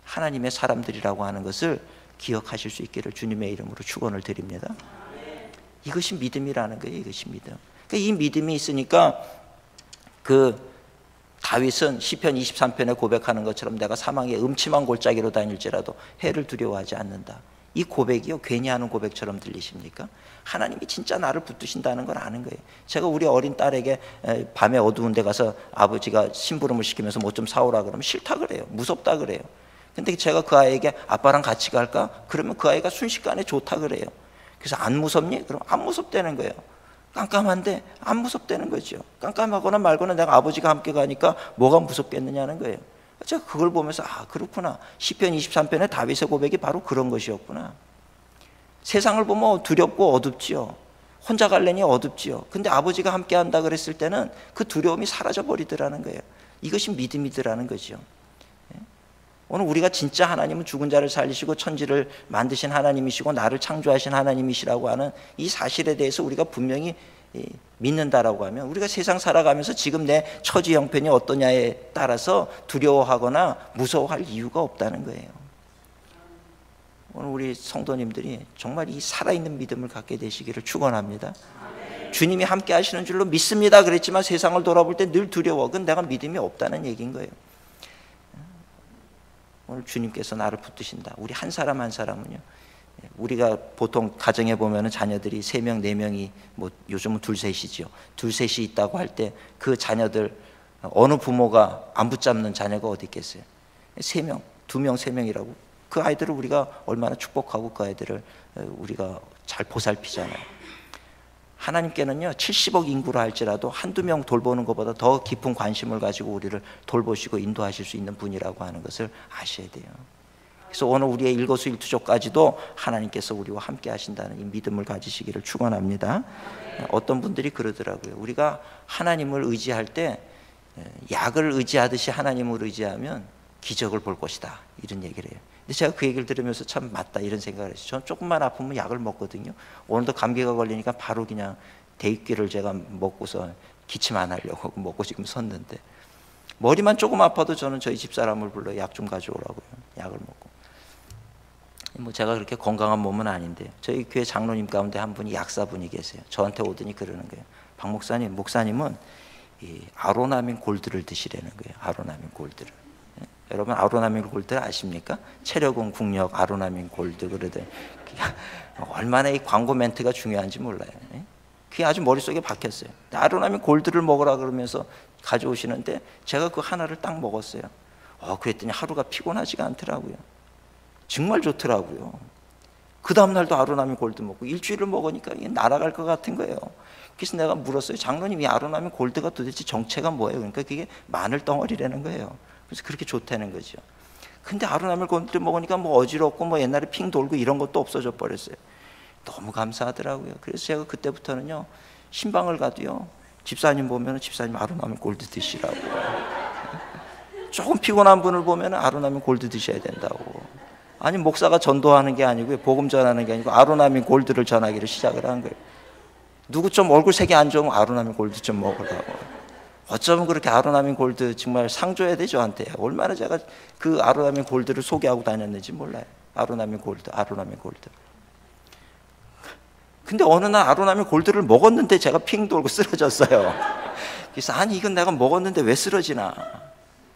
하나님의 사람들이라고 하는 것을 기억하실 수 있기를 주님의 이름으로 축원을 드립니다. 이것이 믿음이라는 거예요. 이것이 믿음. 그러니까 이 믿음이 있으니까 그 다윗은 시편 23편에 고백하는 것처럼 내가 사망의 음침한 골짜기로 다닐지라도 해를 두려워하지 않는다. 이 고백이요, 괜히 하는 고백처럼 들리십니까? 하나님이 진짜 나를 붙드신다는 걸 아는 거예요. 제가 우리 어린 딸에게 밤에 어두운 데 가서 아버지가 심부름을 시키면서 뭐 좀 사오라 그러면 싫다 그래요. 무섭다 그래요. 근데 제가 그 아이에게 아빠랑 같이 갈까? 그러면 그 아이가 순식간에 좋다 그래요. 그래서 안 무섭니? 그럼 안 무섭다는 거예요. 깜깜한데 안 무섭다는 거죠. 깜깜하거나 말거나 내가 아버지가 함께 가니까 뭐가 무섭겠느냐는 거예요. 제가 그걸 보면서 아, 그렇구나. 시편 23편의 다윗의 고백이 바로 그런 것이었구나. 세상을 보면 두렵고 어둡지요. 혼자 갈래니 어둡지요. 근데 아버지가 함께 한다 그랬을 때는 그 두려움이 사라져 버리더라는 거예요. 이것이 믿음이더라는 거죠. 오늘 우리가 진짜 하나님은 죽은 자를 살리시고 천지를 만드신 하나님이시고 나를 창조하신 하나님이시라고 하는 이 사실에 대해서 우리가 분명히 믿는다라고 하면 우리가 세상 살아가면서 지금 내 처지 형편이 어떠냐에 따라서 두려워하거나 무서워할 이유가 없다는 거예요. 오늘 우리 성도님들이 정말 이 살아있는 믿음을 갖게 되시기를 축원합니다. 주님이 함께 하시는 줄로 믿습니다 그랬지만 세상을 돌아볼 때 늘 두려워. 그건 내가 믿음이 없다는 얘기인 거예요. 오늘 주님께서 나를 붙드신다. 우리 한 사람 한 사람은요. 우리가 보통 가정에 보면은 자녀들이 3명, 4명이 뭐 요즘은 둘셋이죠. 둘셋이 있다고 할 때 그 자녀들 어느 부모가 안 붙잡는 자녀가 어디 있겠어요? 3명, 2명, 3명이라고 그 아이들을 우리가 얼마나 축복하고 그 아이들을 우리가 잘 보살피잖아요. 하나님께는요 70억 인구라 할지라도 한두 명 돌보는 것보다 더 깊은 관심을 가지고 우리를 돌보시고 인도하실 수 있는 분이라고 하는 것을 아셔야 돼요. 그래서 오늘 우리의 일거수일투족까지도 하나님께서 우리와 함께 하신다는 이 믿음을 가지시기를 축원합니다. 어떤 분들이 그러더라고요. 우리가 하나님을 의지할 때 약을 의지하듯이 하나님을 의지하면 기적을 볼 것이다 이런 얘기를 해요. 근데 제가 그 얘기를 들으면서 참 맞다 이런 생각을 했어요. 저는 조금만 아프면 약을 먹거든요. 오늘도 감기가 걸리니까 바로 그냥 대입기를 제가 먹고서 기침 안 하려고 먹고 지금 섰는데 머리만 조금 아파도 저는 저희 집사람을 불러 약 좀 가져오라고요. 약을 먹고. 뭐 제가 그렇게 건강한 몸은 아닌데요. 저희 교회 장로님 가운데 한 분이 약사분이 계세요. 저한테 오더니 그러는 거예요. 박 목사님, 목사님은 이 아로나민 골드를 드시라는 거예요. 아로나민 골드를. 여러분 아로나민 골드 아십니까? 체력은 국력 아로나민 골드 그러더니 얼마나 이 광고 멘트가 중요한지 몰라요. 그게 아주 머릿속에 박혔어요. 아로나민 골드를 먹으라 그러면서 가져오시는데 제가 그 하나를 딱 먹었어요. 그랬더니 하루가 피곤하지가 않더라고요. 정말 좋더라고요. 그 다음날도 아로나민 골드 먹고 일주일을 먹으니까 이게 날아갈 것 같은 거예요. 그래서 내가 물었어요. 장로님 이 아로나민 골드가 도대체 정체가 뭐예요? 그러니까 그게 마늘 덩어리라는 거예요. 그래서 그렇게 좋다는 거죠. 근데 아로나민 골드 먹으니까 뭐 어지럽고 뭐 옛날에 핑 돌고 이런 것도 없어져 버렸어요. 너무 감사하더라고요. 그래서 제가 그때부터는요 신방을 가도요 집사님 보면 집사님 아로나민 골드 드시라고. 조금 피곤한 분을 보면 아로나민 골드 드셔야 된다고. 아니 목사가 전도하는 게 아니고요 복음 전하는 게 아니고 아로나민 골드를 전하기를 시작을 한 거예요. 누구 좀 얼굴 색이 안 좋으면 아로나민 골드 좀 먹으라고. 어쩌면 그렇게 아로나민 골드 정말 상 줘야 돼 저한테. 얼마나 제가 그 아로나민 골드를 소개하고 다녔는지 몰라요. 아로나민 골드, 아로나민 골드. 근데 어느 날 아로나민 골드를 먹었는데 제가 핑 돌고 쓰러졌어요. 그래서 아니 이건 내가 먹었는데 왜 쓰러지나.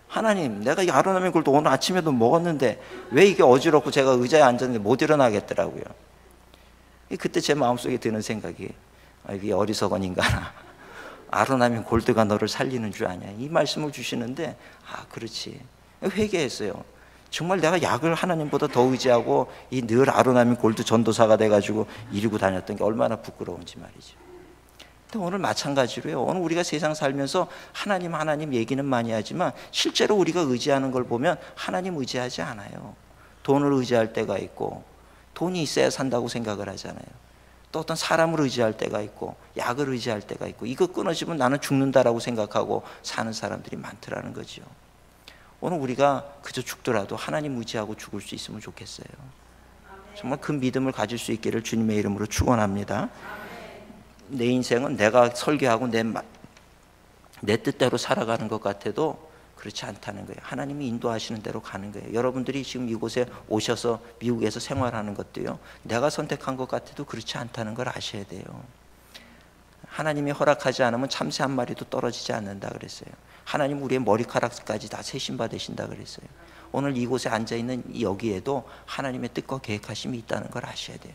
하나님 내가 이 아로나민 골드 오늘 아침에도 먹었는데 왜 이게 어지럽고 제가 의자에 앉았는데 못 일어나겠더라고요. 그때 제 마음속에 드는 생각이 이게 어리석은 인간아. 아로나민 골드가 너를 살리는 줄 아냐. 이 말씀을 주시는데 그렇지. 회개했어요. 정말 내가 약을 하나님보다 더 의지하고 이 늘 아로나민 골드 전도사가 돼가지고 이러고 다녔던 게 얼마나 부끄러운지 말이죠. 근데 오늘 마찬가지로요. 오늘 우리가 세상 살면서 하나님 얘기는 많이 하지만 실제로 우리가 의지하는 걸 보면 하나님 의지하지 않아요. 돈을 의지할 때가 있고 돈이 있어야 산다고 생각을 하잖아요. 또 어떤 사람을 의지할 때가 있고 약을 의지할 때가 있고 이거 끊어지면 나는 죽는다라고 생각하고 사는 사람들이 많더라는 거죠. 오늘 우리가 그저 죽더라도 하나님 의지하고 죽을 수 있으면 좋겠어요. 정말 그 믿음을 가질 수 있기를 주님의 이름으로 축원합니다. 내 인생은 내가 설계하고 내 뜻대로 살아가는 것 같아도 그렇지 않다는 거예요. 하나님이 인도하시는 대로 가는 거예요. 여러분들이 지금 이곳에 오셔서 미국에서 생활하는 것도요 내가 선택한 것 같아도 그렇지 않다는 걸 아셔야 돼요. 하나님이 허락하지 않으면 참새 한 마리도 떨어지지 않는다 그랬어요. 하나님 우리의 머리카락까지 다 세심받으신다 그랬어요. 오늘 이곳에 앉아있는 여기에도 하나님의 뜻과 계획하심이 있다는 걸 아셔야 돼요.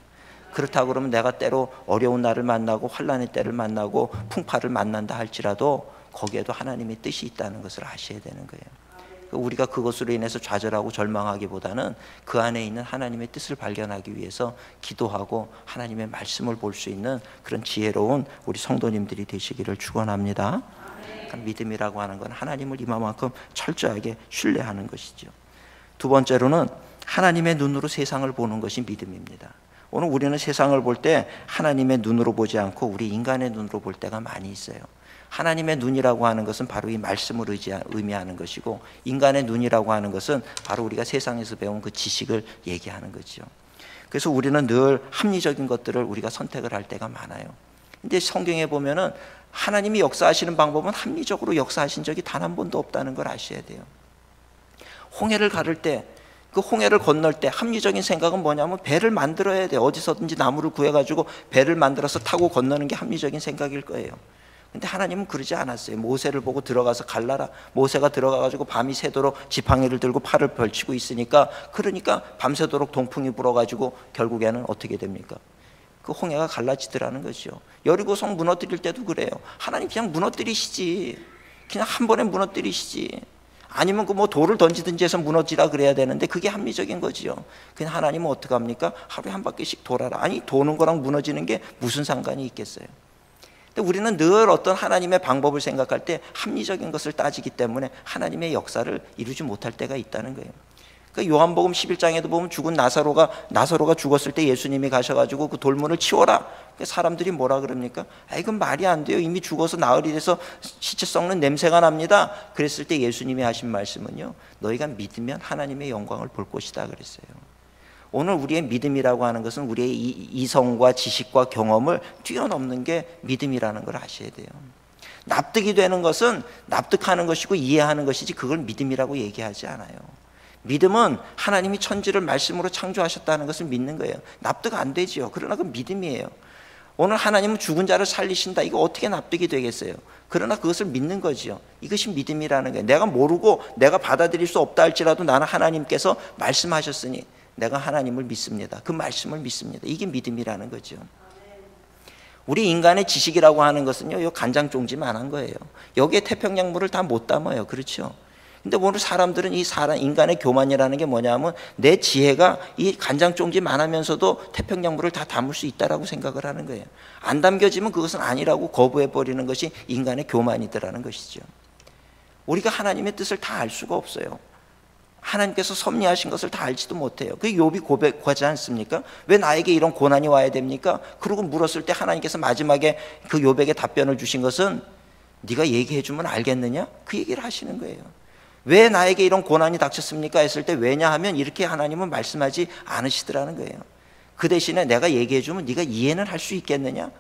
그렇다고 그러면 내가 때로 어려운 날을 만나고 환난의 때를 만나고 풍파를 만난다 할지라도 거기에도 하나님의 뜻이 있다는 것을 아셔야 되는 거예요. 우리가 그것으로 인해서 좌절하고 절망하기보다는 그 안에 있는 하나님의 뜻을 발견하기 위해서 기도하고 하나님의 말씀을 볼 수 있는 그런 지혜로운 우리 성도님들이 되시기를 축원합니다. 그러니까 믿음이라고 하는 건 하나님을 이만큼 철저하게 신뢰하는 것이죠. 두 번째로는 하나님의 눈으로 세상을 보는 것이 믿음입니다. 오늘 우리는 세상을 볼 때 하나님의 눈으로 보지 않고 우리 인간의 눈으로 볼 때가 많이 있어요. 하나님의 눈이라고 하는 것은 바로 이 말씀을 의미하는 것이고, 인간의 눈이라고 하는 것은 바로 우리가 세상에서 배운 그 지식을 얘기하는 거죠. 그래서 우리는 늘 합리적인 것들을 우리가 선택을 할 때가 많아요. 근데 성경에 보면은 하나님이 역사하시는 방법은 합리적으로 역사하신 적이 단 한 번도 없다는 걸 아셔야 돼요. 홍해를 가를 때, 그 홍해를 건널 때 합리적인 생각은 뭐냐면 배를 만들어야 돼. 어디서든지 나무를 구해가지고 배를 만들어서 타고 건너는 게 합리적인 생각일 거예요. 근데 하나님은 그러지 않았어요. 모세를 보고 들어가서 갈라라. 모세가 들어가가지고 밤이 새도록 지팡이를 들고 팔을 벌치고 있으니까, 그러니까 밤새도록 동풍이 불어가지고 결국에는 어떻게 됩니까? 그 홍해가 갈라지더라는 거죠. 여리고성 무너뜨릴 때도 그래요. 하나님 그냥 무너뜨리시지. 그냥 한 번에 무너뜨리시지. 아니면 그 뭐 돌을 던지든지 해서 무너지라 그래야 되는데 그게 합리적인 거지요. 그냥 하나님은 어떻게 합니까? 하루에 한 바퀴씩 돌아라. 아니 도는 거랑 무너지는 게 무슨 상관이 있겠어요? 근데 우리는 늘 어떤 하나님의 방법을 생각할 때 합리적인 것을 따지기 때문에 하나님의 역사를 이루지 못할 때가 있다는 거예요. 그러니까 요한복음 11장에도 보면 죽은 나사로가 죽었을 때 예수님이 가셔가지고 그 돌문을 치워라. 사람들이 뭐라 그럽니까? 아, 이건 말이 안 돼요. 이미 죽어서 나흘이 돼서 시체 썩는 냄새가 납니다. 그랬을 때 예수님이 하신 말씀은요, 너희가 믿으면 하나님의 영광을 볼 것이다 그랬어요. 오늘 우리의 믿음이라고 하는 것은 우리의 이성과 지식과 경험을 뛰어넘는 게 믿음이라는 걸 아셔야 돼요. 납득이 되는 것은 납득하는 것이고 이해하는 것이지 그걸 믿음이라고 얘기하지 않아요. 믿음은 하나님이 천지를 말씀으로 창조하셨다는 것을 믿는 거예요. 납득 안 되지요. 그러나 그건 믿음이에요. 오늘 하나님은 죽은 자를 살리신다. 이거 어떻게 납득이 되겠어요? 그러나 그것을 믿는 거지요. 이것이 믿음이라는 거예요. 내가 모르고 내가 받아들일 수 없다 할지라도 나는 하나님께서 말씀하셨으니 내가 하나님을 믿습니다. 그 말씀을 믿습니다. 이게 믿음이라는 거죠. 우리 인간의 지식이라고 하는 것은요, 요 간장종지만한 거예요. 여기에 태평양물을 다 못 담아요. 그렇죠? 근데 오늘 사람들은 인간의 교만이라는 게 뭐냐면 내 지혜가 이 간장종지만하면서도 태평양물을 다 담을 수 있다라고 생각을 하는 거예요. 안 담겨지면 그것은 아니라고 거부해버리는 것이 인간의 교만이더라는 것이죠. 우리가 하나님의 뜻을 다 알 수가 없어요. 하나님께서 섭리하신 것을 다 알지도 못해요. 그 욥이 고백하지 않습니까? 왜 나에게 이런 고난이 와야 됩니까? 그러고 물었을 때 하나님께서 마지막에 그 욥에게 답변을 주신 것은 네가 얘기해주면 알겠느냐? 그 얘기를 하시는 거예요. 왜 나에게 이런 고난이 닥쳤습니까? 했을 때 왜냐하면 이렇게 하나님은 말씀하지 않으시더라는 거예요. 그 대신에 내가 얘기해주면 네가 이해는 할 수 있겠느냐?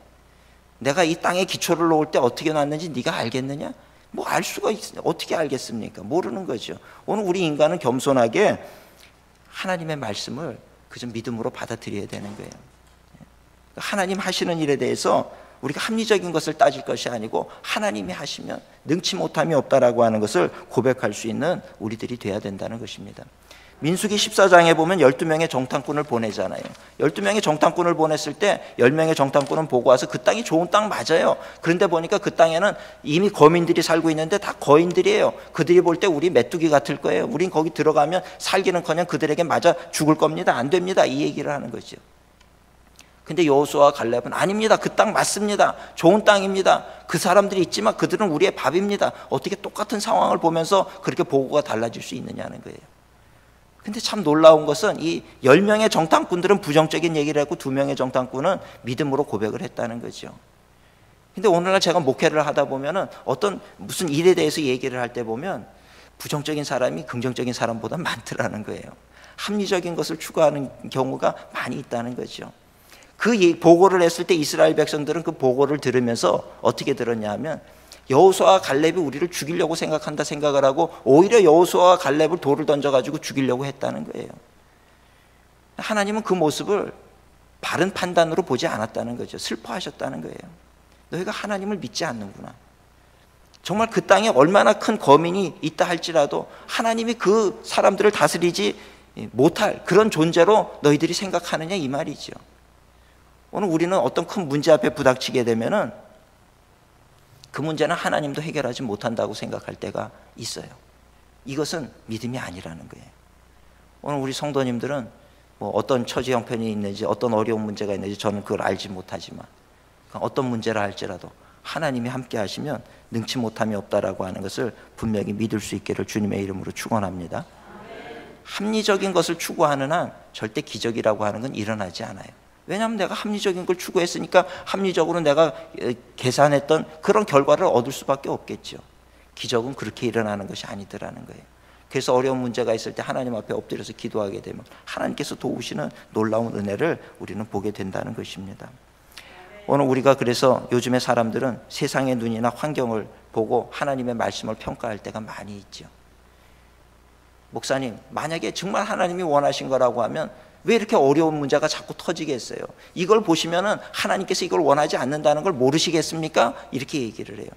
내가 이 땅에 기초를 놓을 때 어떻게 놨는지 네가 알겠느냐? 뭐 알 수가 어떻게 알겠습니까? 모르는 거죠. 오늘 우리 인간은 겸손하게 하나님의 말씀을 그저 믿음으로 받아들여야 되는 거예요. 하나님 하시는 일에 대해서 우리가 합리적인 것을 따질 것이 아니고 하나님이 하시면 능치 못함이 없다라고 하는 것을 고백할 수 있는 우리들이 돼야 된다는 것입니다. 민수기 14장에 보면 12명의 정탐꾼을 보내잖아요. 12명의 정탐꾼을 보냈을 때 10명의 정탐꾼은 보고 와서 그 땅이 좋은 땅 맞아요. 그런데 보니까 그 땅에는 이미 거민들이 살고 있는데 다 거인들이에요. 그들이 볼 때 우리 메뚜기 같을 거예요. 우린 거기 들어가면 살기는커녕 그들에게 맞아 죽을 겁니다. 안 됩니다. 이 얘기를 하는 거죠. 근데 여호수아와 갈렙은 아닙니다. 그 땅 맞습니다. 좋은 땅입니다. 그 사람들이 있지만 그들은 우리의 밥입니다. 어떻게 똑같은 상황을 보면서 그렇게 보고가 달라질 수 있느냐는 거예요. 근데 참 놀라운 것은 이 10명의 정탐꾼들은 부정적인 얘기를 했고 2명의 정탐꾼은 믿음으로 고백을 했다는 거죠. 근데 오늘날 제가 목회를 하다 보면은 어떤 무슨 일에 대해서 얘기를 할 때 보면 부정적인 사람이 긍정적인 사람보다 많더라는 거예요. 합리적인 것을 추구하는 경우가 많이 있다는 거죠. 그 보고를 했을 때 이스라엘 백성들은 그 보고를 들으면서 어떻게 들었냐 하면 여호수아와 갈렙이 우리를 죽이려고 생각한다 생각을 하고 오히려 여호수아와 갈렙을 돌을 던져가지고 죽이려고 했다는 거예요. 하나님은 그 모습을 바른 판단으로 보지 않았다는 거죠. 슬퍼하셨다는 거예요. 너희가 하나님을 믿지 않는구나. 정말 그 땅에 얼마나 큰 거민이 있다 할지라도 하나님이 그 사람들을 다스리지 못할 그런 존재로 너희들이 생각하느냐, 이 말이죠. 오늘 우리는 어떤 큰 문제 앞에 부닥치게 되면은 그 문제는 하나님도 해결하지 못한다고 생각할 때가 있어요. 이것은 믿음이 아니라는 거예요. 오늘 우리 성도님들은 뭐 어떤 처지 형편이 있는지, 어떤 어려운 문제가 있는지 저는 그걸 알지 못하지만, 어떤 문제라 할지라도 하나님이 함께 하시면 능치 못함이 없다라고 하는 것을 분명히 믿을 수 있기를 주님의 이름으로 축원합니다. 합리적인 것을 추구하는 한 절대 기적이라고 하는 건 일어나지 않아요. 왜냐하면 내가 합리적인 걸 추구했으니까 합리적으로 내가 계산했던 그런 결과를 얻을 수밖에 없겠죠. 기적은 그렇게 일어나는 것이 아니더라는 거예요. 그래서 어려운 문제가 있을 때 하나님 앞에 엎드려서 기도하게 되면 하나님께서 도우시는 놀라운 은혜를 우리는 보게 된다는 것입니다. 오늘 우리가 그래서 요즘의 사람들은 세상의 눈이나 환경을 보고 하나님의 말씀을 평가할 때가 많이 있죠. 목사님, 만약에 정말 하나님이 원하신 거라고 하면 왜 이렇게 어려운 문제가 자꾸 터지겠어요? 이걸 보시면은 하나님께서 이걸 원하지 않는다는 걸 모르시겠습니까? 이렇게 얘기를 해요.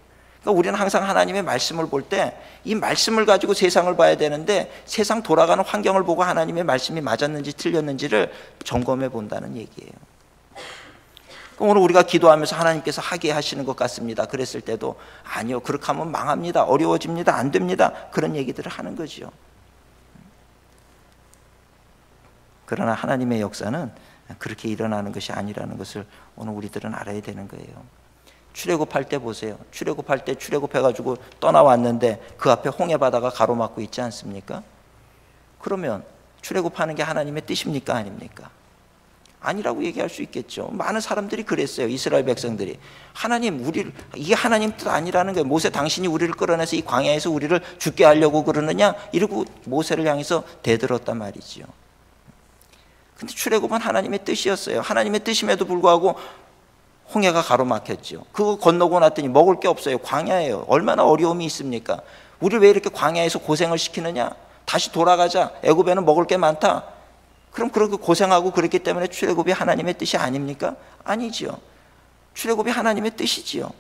그러니까 우리는 항상 하나님의 말씀을 볼 때 이 말씀을 가지고 세상을 봐야 되는데, 세상 돌아가는 환경을 보고 하나님의 말씀이 맞았는지 틀렸는지를 점검해 본다는 얘기예요. 오늘 우리가 기도하면서 하나님께서 하게 하시는 것 같습니다. 그랬을 때도 아니요, 그렇게 하면 망합니다, 어려워집니다, 안 됩니다, 그런 얘기들을 하는 거죠. 그러나 하나님의 역사는 그렇게 일어나는 것이 아니라는 것을 오늘 우리들은 알아야 되는 거예요. 출애굽할 때 보세요. 출애굽할 때 출애굽해가지고 떠나왔는데 그 앞에 홍해 바다가 가로막고 있지 않습니까? 그러면 출애굽하는 게 하나님의 뜻입니까, 아닙니까? 아니라고 얘기할 수 있겠죠. 많은 사람들이 그랬어요. 이스라엘 백성들이 하나님, 이게 하나님 뜻 아니라는 거예요. 모세, 당신이 우리를 끌어내서 이 광야에서 우리를 죽게 하려고 그러느냐, 이러고 모세를 향해서 대들었단 말이지요. 근데 출애굽은 하나님의 뜻이었어요. 하나님의 뜻임에도 불구하고 홍해가 가로막혔죠. 그거 건너고 났더니 먹을 게 없어요. 광야예요. 얼마나 어려움이 있습니까? 우리를 왜 이렇게 광야에서 고생을 시키느냐? 다시 돌아가자. 애굽에는 먹을 게 많다. 그럼 그렇게 고생하고 그랬기 때문에 출애굽이 하나님의 뜻이 아닙니까? 아니지요. 출애굽이 하나님의 뜻이지요.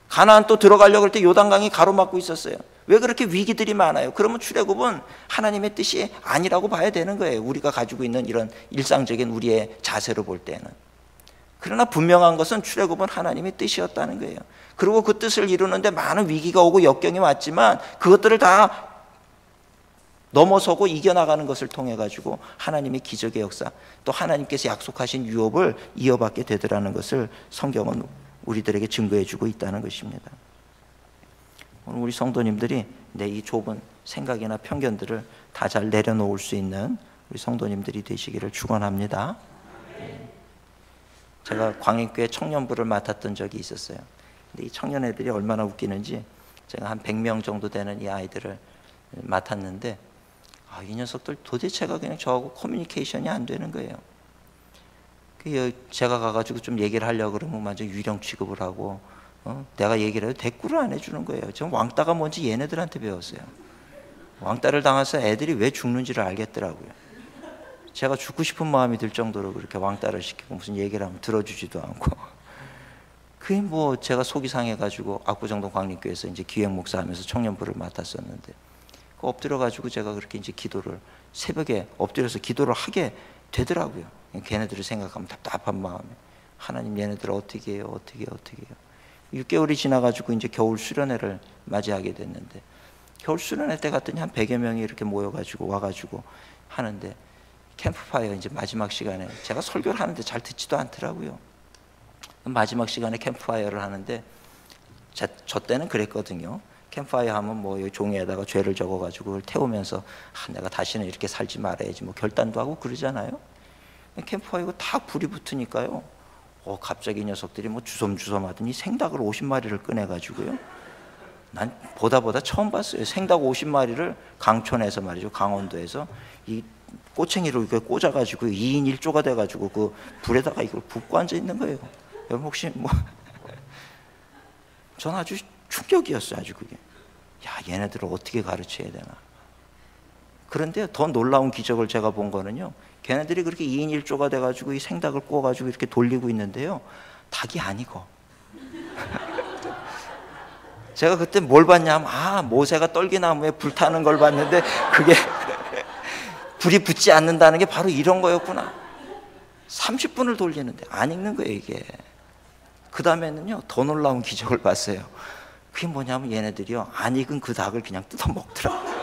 가나안 또 들어가려고 할 때 요단강이 가로막고 있었어요. 왜 그렇게 위기들이 많아요? 그러면 출애굽은 하나님의 뜻이 아니라고 봐야 되는 거예요. 우리가 가지고 있는 이런 일상적인 우리의 자세로 볼 때는. 그러나 분명한 것은 출애굽은 하나님의 뜻이었다는 거예요. 그리고 그 뜻을 이루는데 많은 위기가 오고 역경이 왔지만 그것들을 다 넘어서고 이겨나가는 것을 통해 가지고 하나님의 기적의 역사, 또 하나님께서 약속하신 유업을 이어받게 되더라는 것을 성경은 우리들에게 증거해 주고 있다는 것입니다. 오늘 우리 성도님들이 내 이 좁은 생각이나 편견들을 다 잘 내려놓을 수 있는 우리 성도님들이 되시기를 축원합니다. 제가 광인교회 청년부를 맡았던 적이 있었어요. 근데 이 청년 애들이 얼마나 웃기는지, 제가 한 100명 정도 되는 이 아이들을 맡았는데 이 녀석들 도대체가 그냥 저하고 커뮤니케이션이 안 되는 거예요. 제가 가가지고 좀 얘기를 하려고 그러면 먼저 유령 취급을 하고, 내가 얘기를 해도 대꾸를 안 해주는 거예요. 저는 왕따가 뭔지 얘네들한테 배웠어요. 왕따를 당해서 애들이 왜 죽는지를 알겠더라고요. 제가 죽고 싶은 마음이 들 정도로 그렇게 왕따를 시키고 무슨 얘기를 하면 들어주지도 않고. 그게 뭐 제가 속이 상해가지고 압구정동 광림교회에서 이제 기획 목사하면서 청년부를 맡았었는데, 엎드려가지고 제가 그렇게 이제 기도를 새벽에 엎드려서 기도를 하게 되더라고요. 걔네들을 생각하면 답답한 마음에, 하나님 얘네들 어떻게 해요, 어떻게 해요. 6개월이 지나가지고 이제 겨울 수련회를 맞이하게 됐는데, 겨울 수련회 때 갔더니 한 100여 명이 이렇게 모여가지고 와가지고 하는데, 캠프파이어 이제 마지막 시간에 제가 설교를 하는데 잘 듣지도 않더라고요. 마지막 시간에 캠프파이어를 하는데, 저 때는 그랬거든요. 캠프파이어 하면 뭐 종이에다가 죄를 적어가지고 그걸 태우면서 내가 다시는 이렇게 살지 말아야지 뭐 결단도 하고 그러잖아요. 캠프파이어가 다 불이 붙으니까요. 갑자기 이 녀석들이 뭐 주섬주섬 하더니 생닭을 50마리를 꺼내가지고요. 난 보다 처음 봤어요. 생닭 50마리를 강촌에서 말이죠, 강원도에서 이 꼬챙이로 이렇게 꽂아가지고 2인 1조가 돼가지고 그 불에다가 이걸 붓고 앉아 있는 거예요. 여러분 혹시 뭐 전 아주 충격이었어요. 아주 그게. 얘네들을 어떻게 가르쳐야 되나. 그런데 더 놀라운 기적을 제가 본 거는요, 걔네들이 그렇게 2인 1조가 돼가지고 이 생닭을 구워가지고 이렇게 돌리고 있는데요, 닭이 아니고 제가 그때 뭘 봤냐면 모세가 떨기나무에 불타는 걸 봤는데 그게 불이 붙지 않는다는 게 바로 이런 거였구나. 30분을 돌리는데 안 익는 거예요 이게. 그 다음에는요 더 놀라운 기적을 봤어요. 그게 뭐냐면 얘네들이요 안 익은 그 닭을 그냥 뜯어 먹더라고요.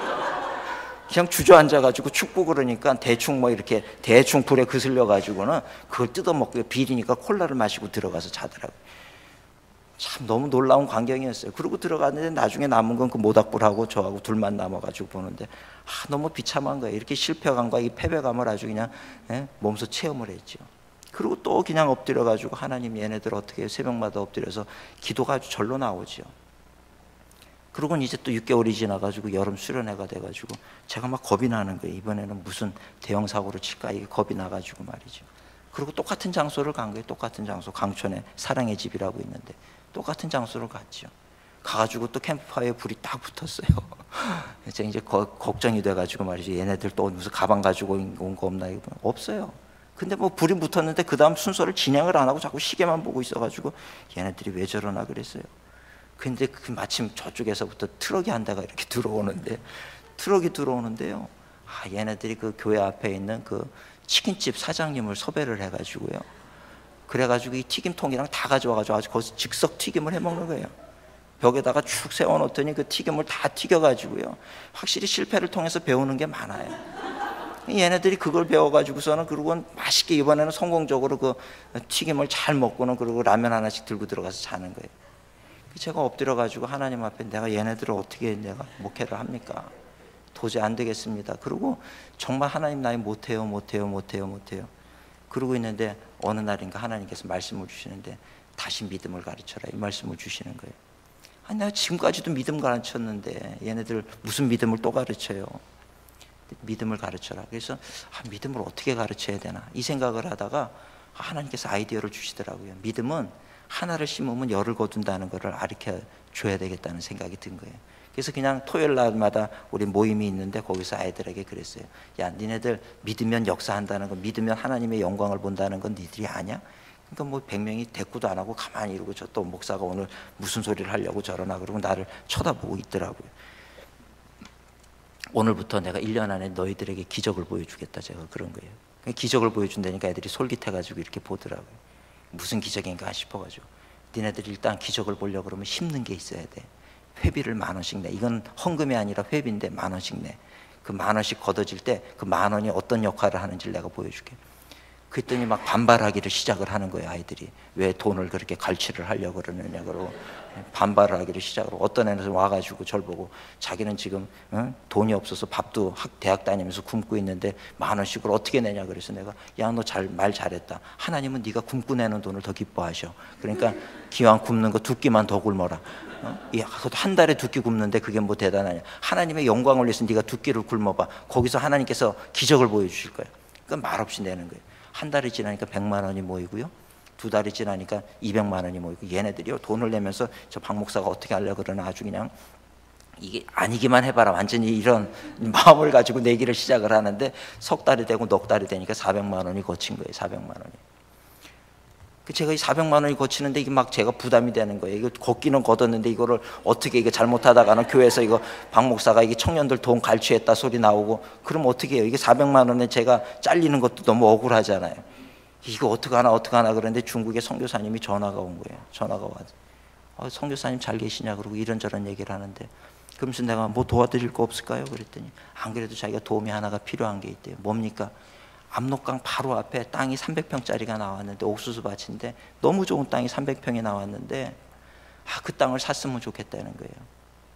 그냥 주저앉아가지고 춥고 그러니까 대충 뭐 이렇게 대충 불에 그슬려가지고는 그걸 뜯어 먹고 비리니까 콜라를 마시고 들어가서 자더라고요. 참 너무 놀라운 광경이었어요. 그러고 들어갔는데 나중에 남은 건 그 모닥불하고 저하고 둘만 남아가지고 보는데 너무 비참한 거예요. 이렇게 실패감과 이 패배감을 아주 그냥 몸소 체험을 했죠. 그리고 또 그냥 엎드려가지고 하나님 얘네들 어떻게 해요? 새벽마다 엎드려서 기도가 아주 절로 나오죠. 그러고는 이제 또 6개월이 지나가지고 여름 수련회가 돼가지고 제가 막 겁이 나는 거예요. 이번에는 무슨 대형 사고를 칠까 이게 겁이 나가지고 말이죠. 그리고 똑같은 장소를 간 거예요. 똑같은 장소, 강촌에 사랑의 집이라고 있는데 똑같은 장소를 갔죠. 가가지고 또 캠프파이어에 불이 딱 붙었어요. 이제 걱정이 돼가지고 말이죠. 얘네들 또 무슨 가방 가지고 온 거 없나? 없어요. 근데 뭐 불이 붙었는데 그 다음 순서를 진행을 안 하고 자꾸 시계만 보고 있어가지고 얘네들이 왜 저러나 그랬어요. 근데 마침 저쪽에서부터 트럭이 한 대가 이렇게 들어오는데 트럭이 들어오는데요. 얘네들이 그 교회 앞에 있는 그 치킨집 사장님을 섭외를 해가지고요. 그래가지고 이 튀김통이랑 다 가져와가지고 아주 거기서 즉석 튀김을 해먹는 거예요. 벽에다가 축 세워놓더니 그 튀김을 다 튀겨가지고요. 확실히 실패를 통해서 배우는 게 많아요. 얘네들이 그걸 배워가지고서는 그러고 맛있게 이번에는 성공적으로 그 튀김을 잘 먹고는 그리고 라면 하나씩 들고 들어가서 자는 거예요. 제가 엎드려가지고 하나님 앞에 내가 얘네들을 어떻게 내가 목회를 합니까? 도저히 안 되겠습니다. 그리고 정말 하나님 나이 못해요. 그러고 있는데 어느 날인가 하나님께서 말씀을 주시는데 다시 믿음을 가르쳐라 이 말씀을 주시는 거예요. 내가 지금까지도 믿음 가르쳤는데 얘네들 무슨 믿음을 또 가르쳐요? 믿음을 가르쳐라. 그래서 믿음을 어떻게 가르쳐야 되나 이 생각을 하다가 하나님께서 아이디어를 주시더라고요. 믿음은 하나를 심으면 열을 거둔다는 것을 가르쳐 줘야 되겠다는 생각이 든 거예요. 그래서 그냥 토요일 날마다 우리 모임이 있는데 거기서 아이들에게 그랬어요. 야, 니네들 믿으면 역사한다는 거, 믿으면 하나님의 영광을 본다는 건 니들이 아냐? 그러니까 뭐 100명이 대꾸도 안 하고 가만히 이러고 저 또 목사가 오늘 무슨 소리를 하려고 저러나 그러고 나를 쳐다보고 있더라고요. 오늘부터 내가 1년 안에 너희들에게 기적을 보여주겠다 제가 그런 거예요. 기적을 보여준다니까 애들이 솔깃해가지고 이렇게 보더라고요. 무슨 기적인가 싶어가지고 니네들이 일단 기적을 보려고 그러면 힘든 게 있어야 돼. 회비를 10,000원씩 내. 이건 헌금이 아니라 회비인데 10,000원씩 내. 그 10,000원씩 걷어질 때 그 10,000원이 어떤 역할을 하는지를 내가 보여줄게. 그랬더니 막 반발하기를 시작을 하는 거예요. 아이들이 왜 돈을 그렇게 갈취를 하려고 그러느냐 그러고 반발을 하기를 시작을 하고 어떤 애는 와가지고 절 보고 자기는 지금 돈이 없어서 밥도 대학 다니면서 굶고 있는데 10,000원씩을 어떻게 내냐 그래서 내가 야 너 말 잘했다. 하나님은 네가 굶고 내는 돈을 더 기뻐하셔. 그러니까 기왕 굶는 거 2끼만 더 굶어라. 한 달에 2끼 굶는데 그게 뭐 대단하냐. 하나님의 영광을 위해서 네가 2끼를 굶어봐. 거기서 하나님께서 기적을 보여주실 거야. 그러니까 말없이 내는 거예요. 한 달이 지나니까 100만 원이 모이고요. 2달이 지나니까 200만 원이 모이고 얘네들이요 돈을 내면서 저 박 목사가 어떻게 하려고 그러나 아주 그냥 이게 아니기만 해봐라 완전히 이런 마음을 가지고 내기를 시작을 하는데 석 달이 되고 넉 달이 되니까 400만 원이 거친 거예요. 400만 원이. 제가 이 400만 원이 거치는데 이게 막 제가 부담이 되는 거예요. 이거 걷기는 걷었는데 이거를 어떻게 이거 잘못하다가는 교회에서 이거 박 목사가 이게 청년들 돈 갈취했다 소리 나오고 그럼 어떻게 해요? 이게 400만 원에 제가 잘리는 것도 너무 억울하잖아요. 이거 어떡하나 그러는데 중국의 선교사님이 전화가 온 거예요. 전화가 와서 선교사님 잘 계시냐 그러고 이런저런 얘기를 하는데 그러면서 내가 뭐 도와드릴 거 없을까요? 그랬더니 안 그래도 자기가 도움이 하나가 필요한 게 있대요. 뭡니까? 압록강 바로 앞에 땅이 300평짜리가 나왔는데 옥수수 밭인데 너무 좋은 땅이 300평이 나왔는데 그 땅을 샀으면 좋겠다는 거예요.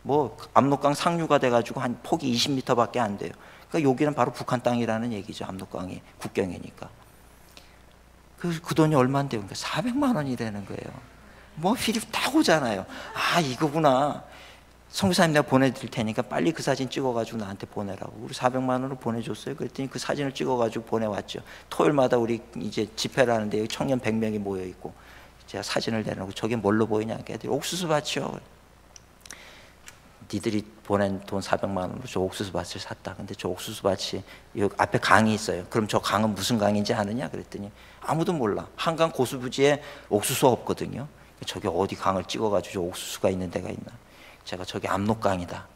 뭐 압록강 상류가 돼가지고 한 폭이 20m밖에 안 돼요. 그러니까 여기는 바로 북한 땅이라는 얘기죠. 압록강이 국경이니까. 그 돈이 얼마인데요? 그러니까 400만 원이라는 거예요. 뭐 필요 딱 오잖아요. 이거구나. 선교사님 내가 보내드릴 테니까 빨리 그 사진 찍어가지고 나한테 보내라고. 우리 400만 원을 보내줬어요. 그랬더니 그 사진을 찍어가지고 보내왔죠. 토요일마다 우리 이제 집회를 하는데 여기 청년 100명이 모여있고 제가 사진을 내놓고 저게 뭘로 보이냐. 애들이 옥수수 밭이요. 니들이 보낸 돈 400만 원으로 저 옥수수 밭을 샀다. 근데 저 옥수수 밭이 여기 앞에 강이 있어요. 그럼 저 강은 무슨 강인지 아느냐? 그랬더니 아무도 몰라. 한강 고수부지에 옥수수가 없거든요. 저기 어디 강을 찍어가지고 저 옥수수가 있는 데가 있나. 제가 저기 압록강이다.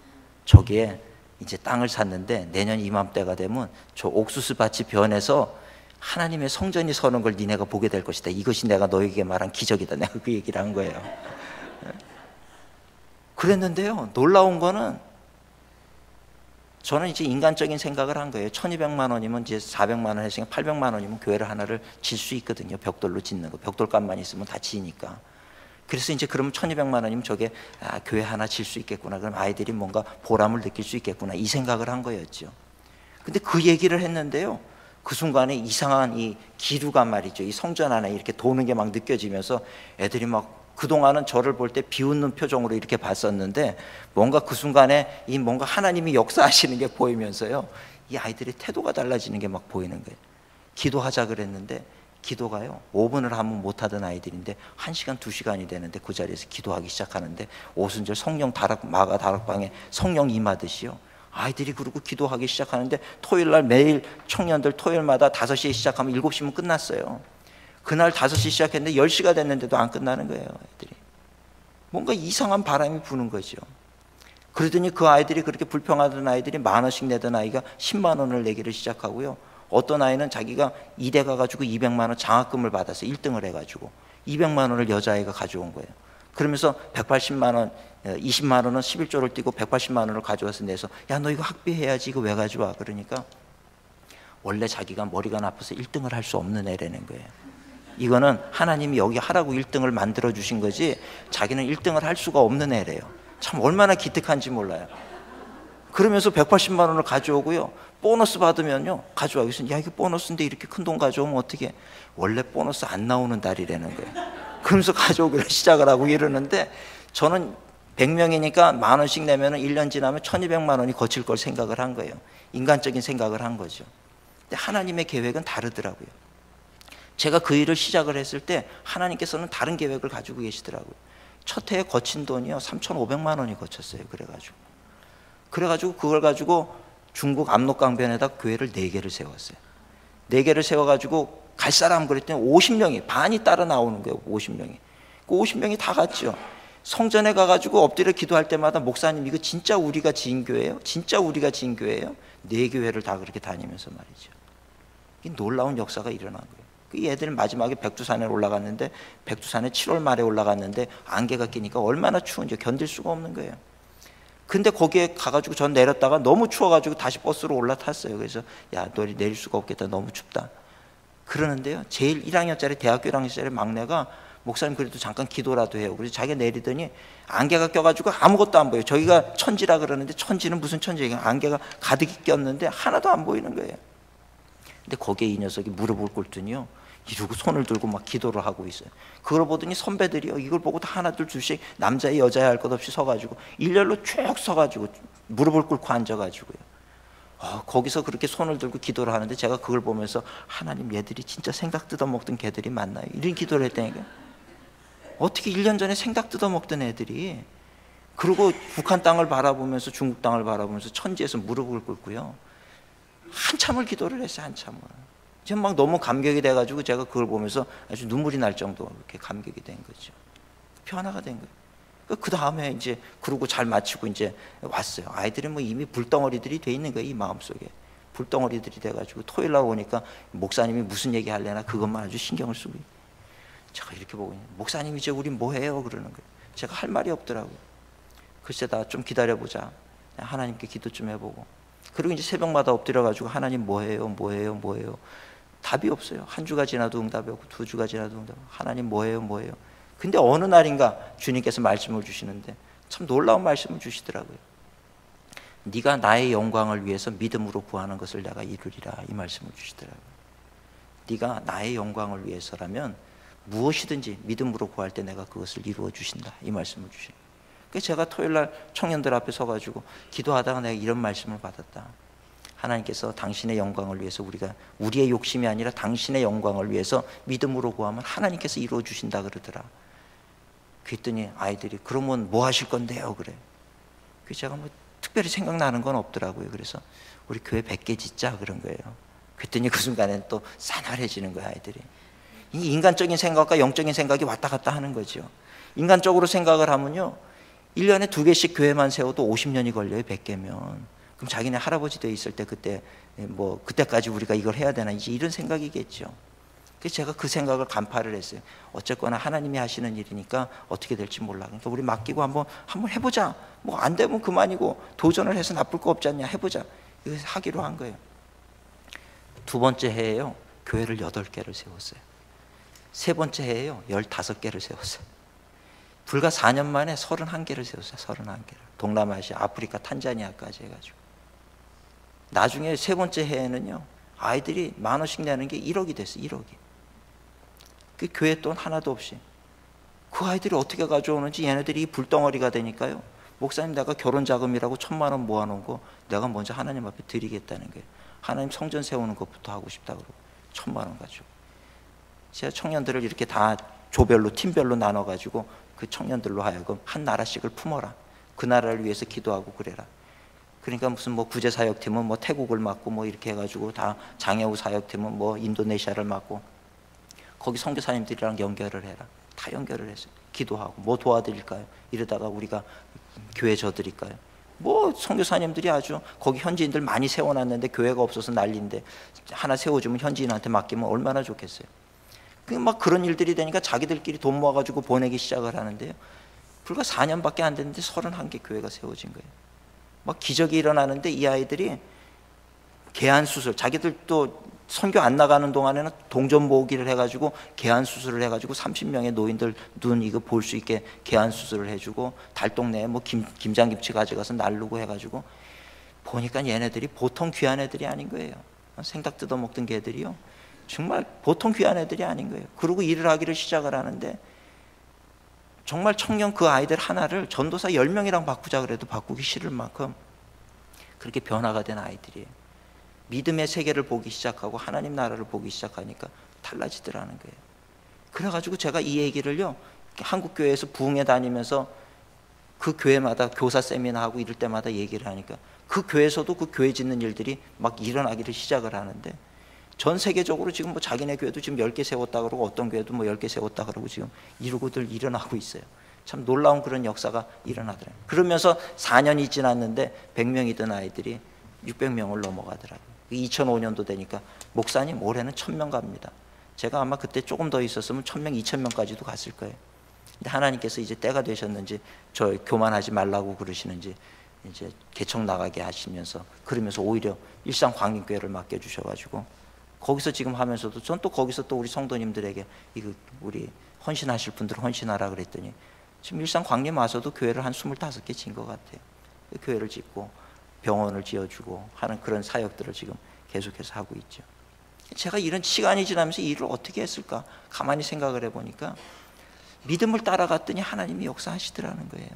저기에 이제 땅을 샀는데 내년 이맘때가 되면 저 옥수수 밭이 변해서 하나님의 성전이 서는 걸 니네가 보게 될 것이다. 이것이 내가 너에게 말한 기적이다. 내가 그 얘기를 한 거예요. 그랬는데요, 놀라운 거는 저는 이제 인간적인 생각을 한 거예요. 1200만 원이면 이제 400만 원 했으니까 800만 원이면 교회를 하나를 질 수 있거든요. 벽돌로 짓는 거. 벽돌값만 있으면 다 지니까. 그래서 이제 그러면 1200만 원이면 저게 교회 하나 질 수 있겠구나. 그럼 아이들이 뭔가 보람을 느낄 수 있겠구나. 이 생각을 한 거였죠. 근데 그 얘기를 했는데요, 그 순간에 이상한 이 기류가 말이죠. 이 성전 안에 이렇게 도는 게 막 느껴지면서 애들이 막 그동안은 저를 볼 때 비웃는 표정으로 이렇게 봤었는데 뭔가 그 순간에 이 뭔가 하나님이 역사하시는 게 보이면서요, 이 아이들의 태도가 달라지는 게 막 보이는 거예요. 기도하자 그랬는데 기도가요 5분을 하면 못하던 아이들인데 1시간 2시간이 되는데 그 자리에서 기도하기 시작하는데 오순절 성령 마가 다락방에 성령 임하듯이요, 아이들이 그러고 기도하기 시작하는데 토요일날 매일 청년들 토요일마다 5시에 시작하면 7시면 끝났어요. 그날 5시 시작했는데 10시가 됐는데도 안 끝나는 거예요. 애들이 뭔가 이상한 바람이 부는 거죠. 그러더니 그 아이들이, 그렇게 불평하던 아이들이 10,000원씩 내던 아이가 10만 원을 내기를 시작하고요, 어떤 아이는 자기가 이대 가가지고 200만 원 장학금을 받아서 1등을 해가지고 200만 원을 여자아이가 가져온 거예요. 그러면서 180만 원, 20만 원은 11조를 띄고 180만 원을 가져와서 내서, 야, 너 이거 학비해야지, 이거 왜 가져와? 그러니까 원래 자기가 머리가 나빠서 1등을 할 수 없는 애라는 거예요. 이거는 하나님이 여기 하라고 1등을 만들어 주신 거지 자기는 1등을 할 수가 없는 애래요. 참 얼마나 기특한지 몰라요. 그러면서 180만 원을 가져오고요, 보너스 받으면요 가져와. 그래서 야, 이게 보너스인데 이렇게 큰 돈 가져오면 어떻게? 원래 보너스 안 나오는 달이라는 거예요. 그러면서 가져오기를 시작을 하고 이러는데, 저는 100명이니까 10,000원씩 내면 1년 지나면 1200만 원이 거칠 걸 생각을 한 거예요. 인간적인 생각을 한 거죠. 근데 하나님의 계획은 다르더라고요. 제가 그 일을 시작을 했을 때 하나님께서는 다른 계획을 가지고 계시더라고요. 첫 해에 거친 돈이요 3,500만 원이 거쳤어요. 그래가지고 그걸 가지고 중국 압록강변에다 교회를 4개를 세웠어요. 4개를 세워가지고 갈 사람 그랬더니 50명이, 반이 따라 나오는 거예요. 50명이. 그 50명이 다 갔죠. 성전에 가가지고 엎드려 기도할 때마다, 목사님 이거 진짜 우리가 지은 교회예요? 진짜 우리가 지은 교회예요? 4교회를 다 그렇게 다니면서 말이죠. 이 놀라운 역사가 일어난 거예요. 이 애들 마지막에 백두산에 올라갔는데, 백두산에 7월 말에 올라갔는데 안개가 끼니까 얼마나 추운지 견딜 수가 없는 거예요. 근데 거기에 가가지고 전 내렸다가 너무 추워가지고 다시 버스로 올라탔어요. 그래서 야, 너희 내릴 수가 없겠다, 너무 춥다. 그러는데요, 제일 1학년짜리, 대학교 1학년짜리 막내가, 목사님 그래도 잠깐 기도라도 해요. 그래서 자기가 내리더니 안개가 껴가지고 아무것도 안 보여요. 저희가 천지라 그러는데 천지는 무슨 천지예요? 안개가 가득히 꼈는데 하나도 안 보이는 거예요. 근데 거기에 이 녀석이 무릎을 꿇더니요, 이러고 손을 들고 막 기도를 하고 있어요. 그걸 보더니 선배들이요, 이걸 보고 다 하나 둘 둘씩 남자애 여자애 할 것 없이 서가지고 일렬로 쭉 서가지고 무릎을 꿇고 앉아가지고요, 거기서 그렇게 손을 들고 기도를 하는데, 제가 그걸 보면서 하나님, 얘들이 진짜 생각 뜯어먹던 개들이 맞나요? 이런 기도를 했다니까요. 어떻게 1년 전에 생각 뜯어먹던 애들이, 그리고 북한 땅을 바라보면서, 중국 땅을 바라보면서 천지에서 무릎을 꿇고요, 한참을 기도를 했어요. 한참을. 지금 막 너무 감격이 돼가지고 제가 그걸 보면서 아주 눈물이 날 정도로 이렇게 감격이 된 거죠. 변화가 된 거예요. 그 다음에 이제 그러고 잘 마치고 이제 왔어요. 아이들이 뭐 이미 불덩어리들이 돼 있는 거예요. 이 마음속에 불덩어리들이 돼가지고 토요일 날 오니까 목사님이 무슨 얘기 할래나 그것만 아주 신경을 쓰고, 제가 이렇게 보고 있는데, 목사님 이제 우리 뭐 해요? 그러는 거예요. 제가 할 말이 없더라고요. 글쎄, 나 좀 기다려보자. 하나님께 기도 좀 해보고. 그리고 이제 새벽마다 엎드려가지고 하나님 뭐 해요? 뭐 해요? 뭐 해요? 답이 없어요. 한 주가 지나도 응답이 없고 2주가 지나도 응답이 없고, 하나님 뭐 해요? 뭐 해요? 근데 어느 날인가 주님께서 말씀을 주시는데 참 놀라운 말씀을 주시더라고요. 네가 나의 영광을 위해서 믿음으로 구하는 것을 내가 이루리라, 이 말씀을 주시더라고요. 네가 나의 영광을 위해서라면 무엇이든지 믿음으로 구할 때 내가 그것을 이루어 주신다, 이 말씀을 주시는 거예요. 그래서 제가 토요일날 청년들 앞에 서가지고 기도하다가 내가 이런 말씀을 받았다. 하나님께서 당신의 영광을 위해서, 우리가 우리의 욕심이 아니라 당신의 영광을 위해서 믿음으로 구하면 하나님께서 이루어 주신다 그러더라. 그랬더니 아이들이, 그러면 뭐 하실 건데요? 그래. 그래서 제가 뭐 특별히 생각나는 건 없더라고요. 그래서 우리 교회 100개 짓자 그런 거예요. 그랬더니 그 순간에는 또 싸늘해지는 거야, 아이들이. 이 인간적인 생각과 영적인 생각이 왔다 갔다 하는 거죠. 인간적으로 생각을 하면요, 1년에 2개씩 교회만 세워도 50년이 걸려요. 100개면. 그럼 자기네 할아버지 돼 있을 때 그때 뭐 그때까지 우리가 이걸 해야 되나, 이제 이런 생각이겠죠. 그래서 제가 그 생각을 간파를 했어요. 어쨌거나 하나님이 하시는 일이니까 어떻게 될지 몰라. 그러니까 우리 맡기고 한번 해보자. 뭐 안 되면 그만이고 도전을 해서 나쁠 거 없지 않냐, 해보자. 이거 하기로 한 거예요. 2번째 해에요, 교회를 8개를 세웠어요. 3번째 해에요, 15개를 세웠어요. 불과 4년 만에 31개를 세웠어요. 31개를. 동남아시아, 아프리카, 탄자니아까지 해가지고. 나중에 3번째 해에는요, 아이들이 10,000원씩 내는 게 1억이 됐어요. 1억이. 그 교회 돈 하나도 없이. 그 아이들이 어떻게 가져오는지, 얘네들이 불덩어리가 되니까요, 목사님 내가 결혼 자금이라고 1,000만 원 모아놓은 거 내가 먼저 하나님 앞에 드리겠다는 거예요. 하나님 성전 세우는 것부터 하고 싶다 그러고 1,000만 원 가지고. 제가 청년들을 이렇게 다 조별로, 팀별로 나눠가지고 그 청년들로 하여금 한 나라씩을 품어라. 그 나라를 위해서 기도하고 그래라. 그러니까 무슨 뭐 구제사역팀은 뭐 태국을 맡고 뭐 이렇게 해가지고, 다 장애우 사역팀은 뭐 인도네시아를 맡고, 거기 선교사님들이랑 연결을 해라. 다 연결을 했어요. 기도하고 뭐 도와드릴까요? 이러다가 우리가 교회 져드릴까요? 뭐 선교사님들이 아주 거기 현지인들 많이 세워놨는데 교회가 없어서 난리인데 하나 세워주면 현지인한테 맡기면 얼마나 좋겠어요. 막 그런 일들이 되니까 자기들끼리 돈 모아가지고 보내기 시작을 하는데요, 불과 4년밖에 안 됐는데 31개 교회가 세워진 거예요. 막 기적이 일어나는데 이 아이들이 개안수술, 자기들도 선교 안 나가는 동안에는 동전 모으기를 해가지고 개안수술을 해가지고 30명의 노인들 눈 이거 볼 수 있게 개안수술을 해주고, 달동네에 뭐 김장김치 가져가서 날르고 해가지고, 보니까 얘네들이 보통 귀한 애들이 아닌 거예요. 생닭 뜯어먹던 개들이요, 정말 보통 귀한 애들이 아닌 거예요. 그러고 일을 하기를 시작을 하는데, 정말 청년 그 아이들 하나를 전도사 10명이랑 바꾸자 그래도 바꾸기 싫을 만큼 그렇게 변화가 된 아이들이에요. 믿음의 세계를 보기 시작하고 하나님 나라를 보기 시작하니까 달라지더라는 거예요. 그래가지고 제가 이 얘기를요, 한국교회에서 부흥회 다니면서 그 교회마다 교사 세미나하고 이럴 때마다 얘기를 하니까, 그 교회에서도 그 교회 짓는 일들이 막 일어나기를 시작을 하는데, 전 세계적으로 지금 뭐 자기네 교회도 지금 10개 세웠다 그러고, 어떤 교회도 뭐 10개 세웠다 그러고 지금 이러고들 일어나고 있어요. 참 놀라운 그런 역사가 일어나더라고요. 그러면서 4년이 지났는데 100명이던 아이들이 600명을 넘어가더라고요. 2005년도 되니까 목사님 올해는 1,000명 갑니다. 제가 아마 그때 조금 더 있었으면 1,000명, 2,000명까지도 갔을 거예요. 근데 하나님께서 이제 때가 되셨는지 저 교만하지 말라고 그러시는지 이제 개척 나가게 하시면서, 그러면서 오히려 일산 광림교회를 맡겨주셔가지고 거기서 지금 하면서도 전 또 거기서 또 우리 성도님들에게 이거 우리 헌신하실 분들은 헌신하라 그랬더니, 지금 일산 광림 와서도 교회를 한 25개 진 것 같아요. 교회를 짓고 병원을 지어주고 하는 그런 사역들을 지금 계속해서 하고 있죠. 제가 이런 시간이 지나면서 이 일을 어떻게 했을까 가만히 생각을 해보니까, 믿음을 따라갔더니 하나님이 역사하시더라는 거예요.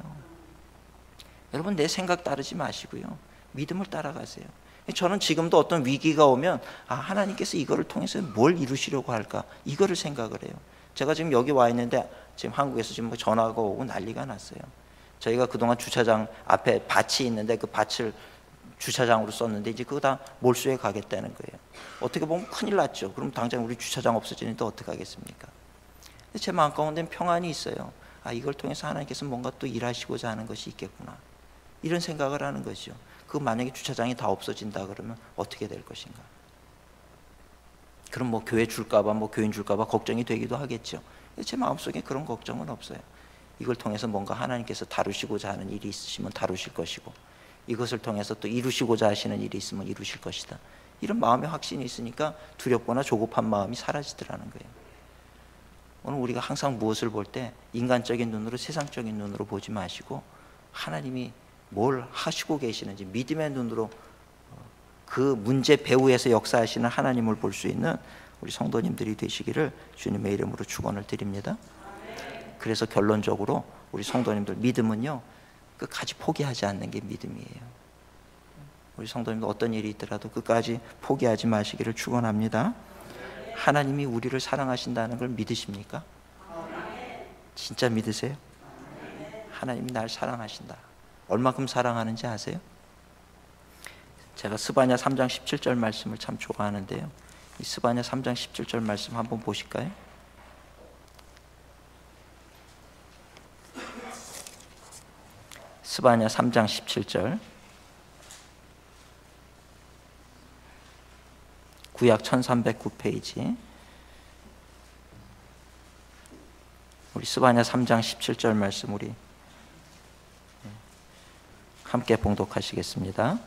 여러분, 내 생각 따르지 마시고요, 믿음을 따라가세요. 저는 지금도 어떤 위기가 오면 하나님께서 이거를 통해서 뭘 이루시려고 할까, 이거를 생각을 해요. 제가 지금 여기 와 있는데 지금 한국에서 지금 뭐 전화가 오고 난리가 났어요. 저희가 그동안 주차장 앞에 밭이 있는데 그 밭을 주차장으로 썼는데 이제 그거 다 몰수해 가겠다는 거예요. 어떻게 보면 큰일 났죠. 그럼 당장 우리 주차장 없어지는데 어떻게 하겠습니까? 근데 제 마음 가운데는 평안이 있어요. 이걸 통해서 하나님께서 뭔가 또 일하시고자 하는 것이 있겠구나, 이런 생각을 하는 거죠. 그 만약에 주차장이 다 없어진다 그러면 어떻게 될 것인가? 그럼 뭐 교회 줄까봐, 뭐 교인 줄까봐 걱정이 되기도 하겠죠. 제 마음속에 그런 걱정은 없어요. 이걸 통해서 뭔가 하나님께서 다루시고자 하는 일이 있으시면 다루실 것이고, 이것을 통해서 또 이루시고자 하시는 일이 있으면 이루실 것이다, 이런 마음의 확신이 있으니까 두렵거나 조급한 마음이 사라지더라는 거예요. 오늘 우리가 항상 무엇을 볼 때 인간적인 눈으로, 세상적인 눈으로 보지 마시고 하나님이 뭘 하시고 계시는지 믿음의 눈으로 그 문제 배후에서 역사하시는 하나님을 볼 수 있는 우리 성도님들이 되시기를 주님의 이름으로 축원을 드립니다. 그래서 결론적으로 우리 성도님들, 믿음은요 끝까지 포기하지 않는 게 믿음이에요. 우리 성도님들 어떤 일이 있더라도 끝까지 포기하지 마시기를 축원합니다. 하나님이 우리를 사랑하신다는 걸 믿으십니까? 진짜 믿으세요? 하나님이 날 사랑하신다. 얼마큼 사랑하는지 아세요? 제가 스바냐 3장 17절 말씀을 참 좋아하는데요, 이 스바냐 3장 17절 말씀 한번 보실까요? 스바냐 3장 17절. 구약 1309페이지. 우리 스바냐 3장 17절 말씀 우리 함께 봉독하시겠습니다.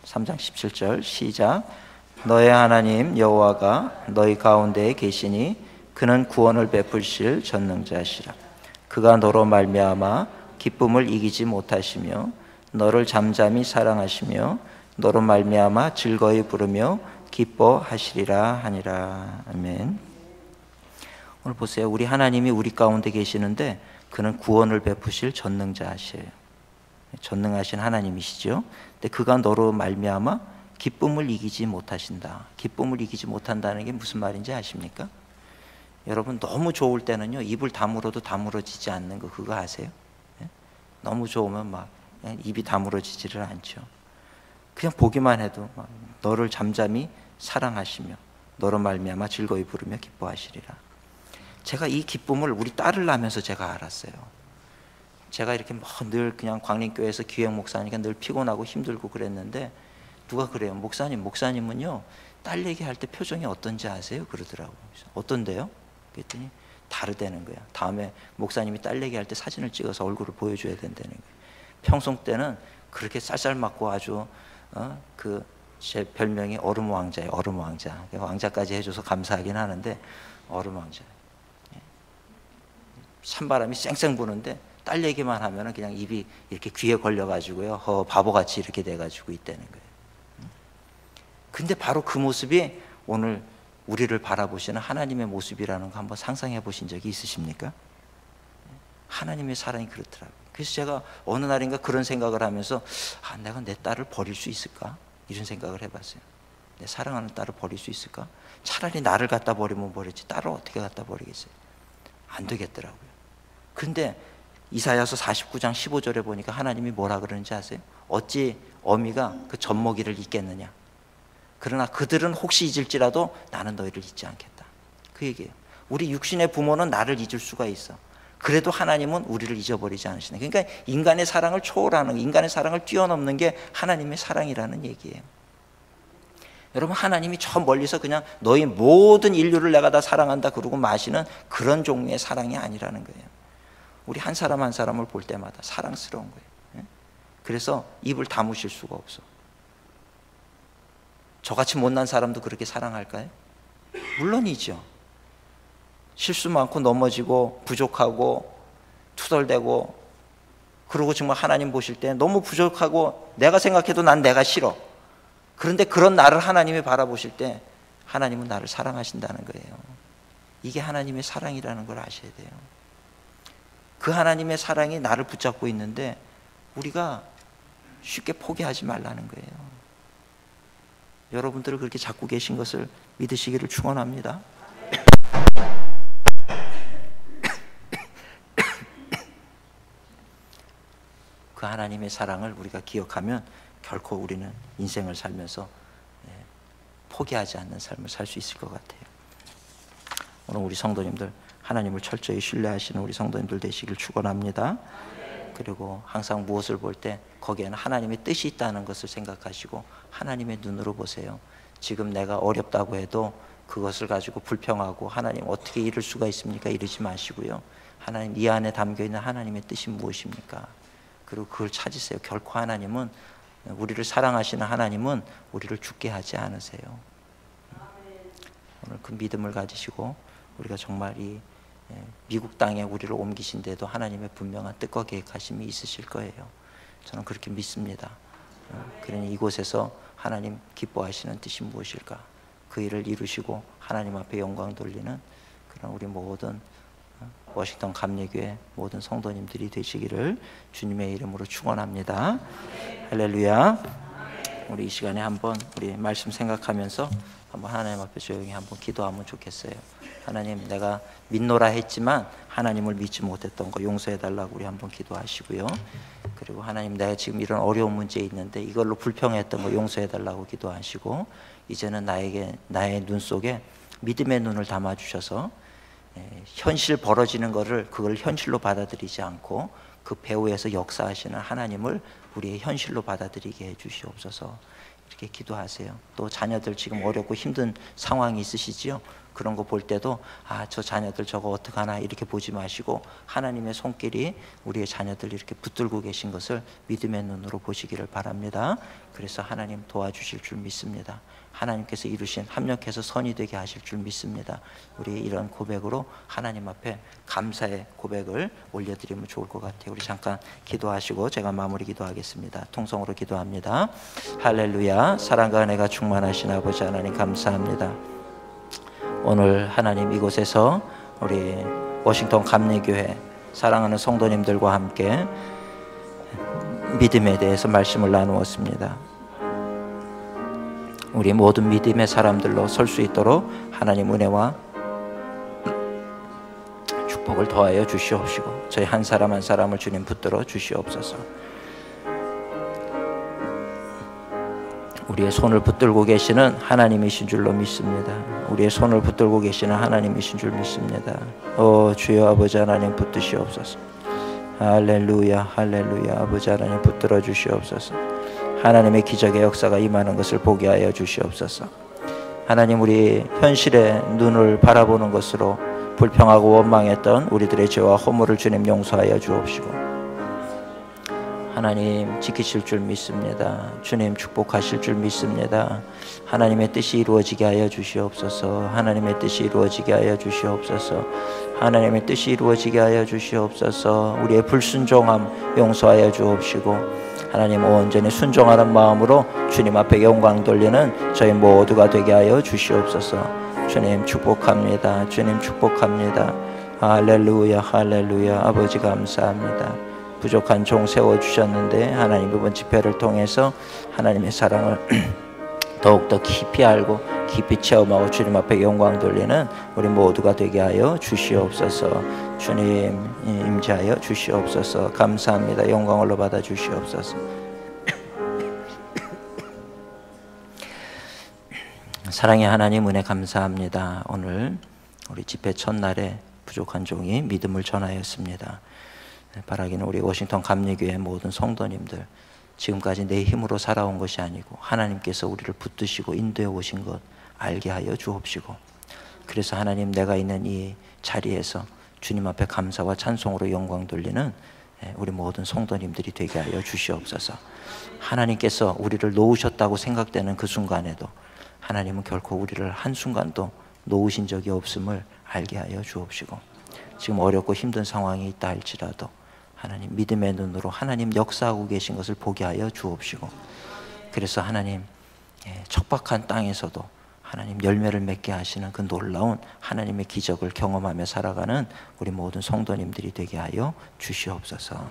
3장 17절 시작. 너의 하나님 여호와가 너희 가운데에 계시니 그는 구원을 베푸실 전능자시라. 그가 너로 말미암아 기쁨을 이기지 못하시며 너를 잠잠히 사랑하시며 너로 말미암아 즐거이 부르며 기뻐하시리라 하니라. 아멘. 오늘 보세요. 우리 하나님이 우리 가운데 계시는데 그는 구원을 베푸실 전능자시에요. 전능하신 하나님이시죠. 근데 그가 너로 말미암아 기쁨을 이기지 못하신다. 기쁨을 이기지 못한다는 게 무슨 말인지 아십니까? 여러분 너무 좋을 때는요 입을 다물어도 다물어지지 않는 거 그거 아세요? 너무 좋으면 막 입이 다물어지지를 않죠. 그냥 보기만 해도 막 너를 잠잠히 사랑하시며 너로 말미암아 즐거이 부르며 기뻐하시리라. 제가 이 기쁨을 우리 딸을 낳으면서 제가 알았어요. 제가 이렇게 뭐 늘 그냥 광림교회에서 기획 목사니까 늘 피곤하고 힘들고 그랬는데 누가 그래요. 목사님은요 딸 얘기할 때 표정이 어떤지 아세요? 그러더라고요. 어떤데요? 그랬더니 다르다는 거야. 다음에 목사님이 딸 얘기할 때 사진을 찍어서 얼굴을 보여줘야 된다는 거예요. 평소 때는 그렇게 쌀쌀 맞고 아주 제 별명이 얼음 왕자예요. 얼음 왕자. 왕자까지 해줘서 감사하긴 하는데 얼음 왕자. 찬바람이 쌩쌩 부는데 딸 얘기만 하면은 그냥 입이 이렇게 귀에 걸려가지고요. 바보같이 이렇게 돼가지고 있다는 거예요. 근데 바로 그 모습이 오늘 우리를 바라보시는 하나님의 모습이라는 거 한번 상상해 보신 적이 있으십니까? 하나님의 사랑이 그렇더라고요. 그래서 제가 어느 날인가 그런 생각을 하면서 내가 내 딸을 버릴 수 있을까? 이런 생각을 해봤어요. 내 사랑하는 딸을 버릴 수 있을까? 차라리 나를 갖다 버리면 버리지 딸을 어떻게 갖다 버리겠어요? 안 되겠더라고요. 근데 이사야서 49장 15절에 보니까 하나님이 뭐라 그러는지 아세요? 어찌 어미가 그 젖먹이를 잊겠느냐? 그러나 그들은 혹시 잊을지라도 나는 너희를 잊지 않겠다. 그 얘기예요. 우리 육신의 부모는 나를 잊을 수가 있어. 그래도 하나님은 우리를 잊어버리지 않으시네. 그러니까 인간의 사랑을 초월하는, 인간의 사랑을 뛰어넘는 게 하나님의 사랑이라는 얘기예요. 여러분 하나님이 저 멀리서 그냥 너희 모든 인류를 내가 다 사랑한다 그러고 마시는 그런 종류의 사랑이 아니라는 거예요. 우리 한 사람 한 사람을 볼 때마다 사랑스러운 거예요. 그래서 입을 다무실 수가 없어. 저같이 못난 사람도 그렇게 사랑할까요? 물론이죠. 실수 많고 넘어지고 부족하고 투덜대고 그러고 정말 하나님 보실 때 너무 부족하고 내가 생각해도 난 내가 싫어. 그런데 그런 나를 하나님이 바라보실 때 하나님은 나를 사랑하신다는 거예요. 이게 하나님의 사랑이라는 걸 아셔야 돼요. 그 하나님의 사랑이 나를 붙잡고 있는데 우리가 쉽게 포기하지 말라는 거예요. 여러분들을 그렇게 잡고 계신 것을 믿으시기를 축원합니다. 그 하나님의 사랑을 우리가 기억하면 결코 우리는 인생을 살면서 포기하지 않는 삶을 살 수 있을 것 같아요. 오늘 우리 성도님들 하나님을 철저히 신뢰하시는 우리 성도님들 되시길 축원합니다. 그리고 항상 무엇을 볼 때 거기에는 하나님의 뜻이 있다는 것을 생각하시고 하나님의 눈으로 보세요. 지금 내가 어렵다고 해도 그것을 가지고 불평하고 하나님 어떻게 이럴 수가 있습니까? 이러지 마시고요. 하나님 이 안에 담겨있는 하나님의 뜻이 무엇입니까? 그리고 그걸 찾으세요. 결코 하나님은 우리를 사랑하시는 하나님은 우리를 죽게 하지 않으세요. 오늘 그 믿음을 가지시고 우리가 정말 이 미국 땅에 우리를 옮기신데도 하나님의 분명한 뜻과 계획하심이 있으실 거예요. 저는 그렇게 믿습니다. 그러니 이곳에서 하나님 기뻐하시는 뜻이 무엇일까? 그 일을 이루시고 하나님 앞에 영광 돌리는 그런 우리 모든 워싱턴 감리교회 모든 성도님들이 되시기를 주님의 이름으로 축원합니다. 할렐루야. 우리 이 시간에 한번 우리 말씀 생각하면서 한번 하나님 앞에 조용히 한번 기도하면 좋겠어요. 하나님 내가 믿노라 했지만 하나님을 믿지 못했던 거 용서해 달라고 우리 한번 기도하시고요. 그리고 하나님 내가 지금 이런 어려운 문제 있는데 이걸로 불평했던 거 용서해 달라고 기도하시고 이제는 나의 눈 속에 믿음의 눈을 담아 주셔서 현실 벌어지는 거를 그걸 현실로 받아들이지 않고 그 배후에서 역사하시는 하나님을 우리의 현실로 받아들이게 해주시옵소서. 이렇게 기도하세요. 또 자녀들 지금 어렵고 힘든 상황이 있으시지요? 그런 거 볼 때도 저 자녀들 저거 어떡하나 이렇게 보지 마시고 하나님의 손길이 우리의 자녀들 이렇게 붙들고 계신 것을 믿음의 눈으로 보시기를 바랍니다. 그래서 하나님 도와주실 줄 믿습니다. 하나님께서 이루신 합력해서 선이 되게 하실 줄 믿습니다. 우리 이런 고백으로 하나님 앞에 감사의 고백을 올려드리면 좋을 것 같아요. 우리 잠깐 기도하시고 제가 마무리 기도하겠습니다. 통성으로 기도합니다. 할렐루야. 사랑과 은혜가 충만하신 아버지 하나님 감사합니다. 오늘 하나님 이곳에서 우리 워싱턴 감리교회 사랑하는 성도님들과 함께 믿음에 대해서 말씀을 나누었습니다. 우리 모든 믿음의 사람들로 설 수 있도록 하나님 은혜와 축복을 더하여 주시옵시고 저희 한 사람 한 사람을 주님 붙들어 주시옵소서. 우리의 손을 붙들고 계시는 하나님이신 줄로 믿습니다. 우리의 손을 붙들고 계시는 하나님이신 줄 믿습니다. 주여 아버지 하나님 붙드시옵소서. 할렐루야 할렐루야. 아버지 하나님 붙들어 주시옵소서. 하나님의 기적의 역사가 임하는 것을 보게 하여 주시옵소서. 하나님 우리 현실의 눈을 바라보는 것으로 불평하고 원망했던 우리들의 죄와 허물을 주님 용서하여 주옵시고 하나님 지키실 줄 믿습니다. 주님 축복하실 줄 믿습니다. 하나님의 뜻이 이루어지게 하여 주시옵소서. 하나님의 뜻이 이루어지게 하여 주시옵소서. 하나님의 뜻이 이루어지게 하여 주시옵소서. 우리의 불순종함 용서하여 주옵시고 하나님 온전히 순종하는 마음으로 주님 앞에 영광 돌리는 저희 모두가 되게 하여 주시옵소서. 주님 축복합니다. 주님 축복합니다. 할렐루야 할렐루야. 아버지 감사합니다. 부족한 종 세워주셨는데 하나님 이번 집회를 통해서 하나님의 사랑을 더욱더 깊이 알고 깊이 체험하고 주님 앞에 영광 돌리는 우리 모두가 되게 하여 주시옵소서. 주님 임재하여 주시옵소서. 감사합니다. 영광을 받아 주시옵소서. 사랑의 하나님 은혜 감사합니다. 오늘 우리 집회 첫날에 부족한 종이 믿음을 전하였습니다. 바라기는 우리 워싱턴 감리교회 모든 성도님들 지금까지 내 힘으로 살아온 것이 아니고 하나님께서 우리를 붙드시고 인도해 오신 것 알게 하여 주옵시고 그래서 하나님 내가 있는 이 자리에서 주님 앞에 감사와 찬송으로 영광 돌리는 우리 모든 성도님들이 되게 하여 주시옵소서. 하나님께서 우리를 놓으셨다고 생각되는 그 순간에도 하나님은 결코 우리를 한순간도 놓으신 적이 없음을 알게 하여 주옵시고 지금 어렵고 힘든 상황이 있다 할지라도 하나님 믿음의 눈으로 하나님 역사하고 계신 것을 보게 하여 주옵시고 그래서 하나님 척박한 땅에서도 하나님 열매를 맺게 하시는 그 놀라운 하나님의 기적을 경험하며 살아가는 우리 모든 성도님들이 되게 하여 주시옵소서.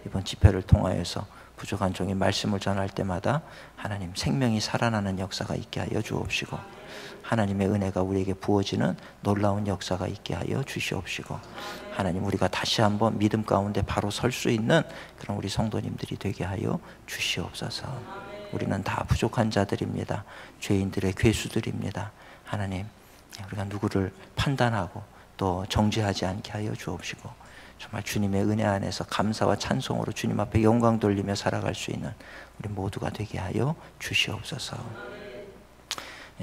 이번 집회를 통하여서 부족한 종이 말씀을 전할 때마다 하나님 생명이 살아나는 역사가 있게 하여 주옵시고 하나님의 은혜가 우리에게 부어지는 놀라운 역사가 있게 하여 주시옵시고 하나님 우리가 다시 한번 믿음 가운데 바로 설 수 있는 그런 우리 성도님들이 되게 하여 주시옵소서. 우리는 다 부족한 자들입니다. 죄인들의 괴수들입니다. 하나님 우리가 누구를 판단하고 또 정죄하지 않게 하여 주옵시고 정말 주님의 은혜 안에서 감사와 찬송으로 주님 앞에 영광 돌리며 살아갈 수 있는 우리 모두가 되게 하여 주시옵소서.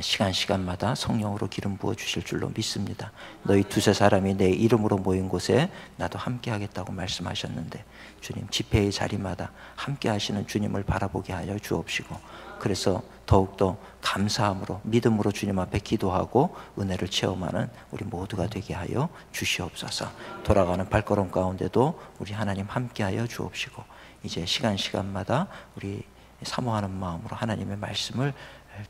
시간마다 성령으로 기름 부어 주실 줄로 믿습니다. 너희 두세 사람이 내 이름으로 모인 곳에 나도 함께 하겠다고 말씀하셨는데 주님 집회의 자리마다 함께 하시는 주님을 바라보게 하여 주옵시고 그래서 더욱더 감사함으로 믿음으로 주님 앞에 기도하고 은혜를 체험하는 우리 모두가 되게 하여 주시옵소서. 돌아가는 발걸음 가운데도 우리 하나님 함께 하여 주옵시고 이제 시간마다 우리 사모하는 마음으로 하나님의 말씀을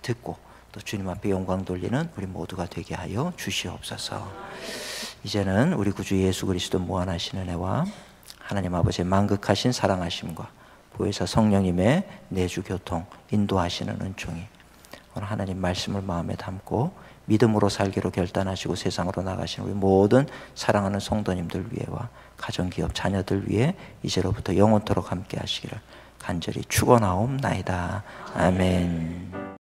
듣고 또 주님 앞에 영광 돌리는 우리 모두가 되게 하여 주시옵소서. 이제는 우리 구주 예수 그리스도 무한하신 은혜와 하나님 아버지의 만극하신 사랑하심과 보혜사 성령님의 내주 교통 인도하시는 은총이 오늘 하나님 말씀을 마음에 담고 믿음으로 살기로 결단하시고 세상으로 나가신 우리 모든 사랑하는 성도님들 위해와 가정기업 자녀들 위해 이제로부터 영원토록 함께 하시기를 간절히 축원하옵나이다. 아멘.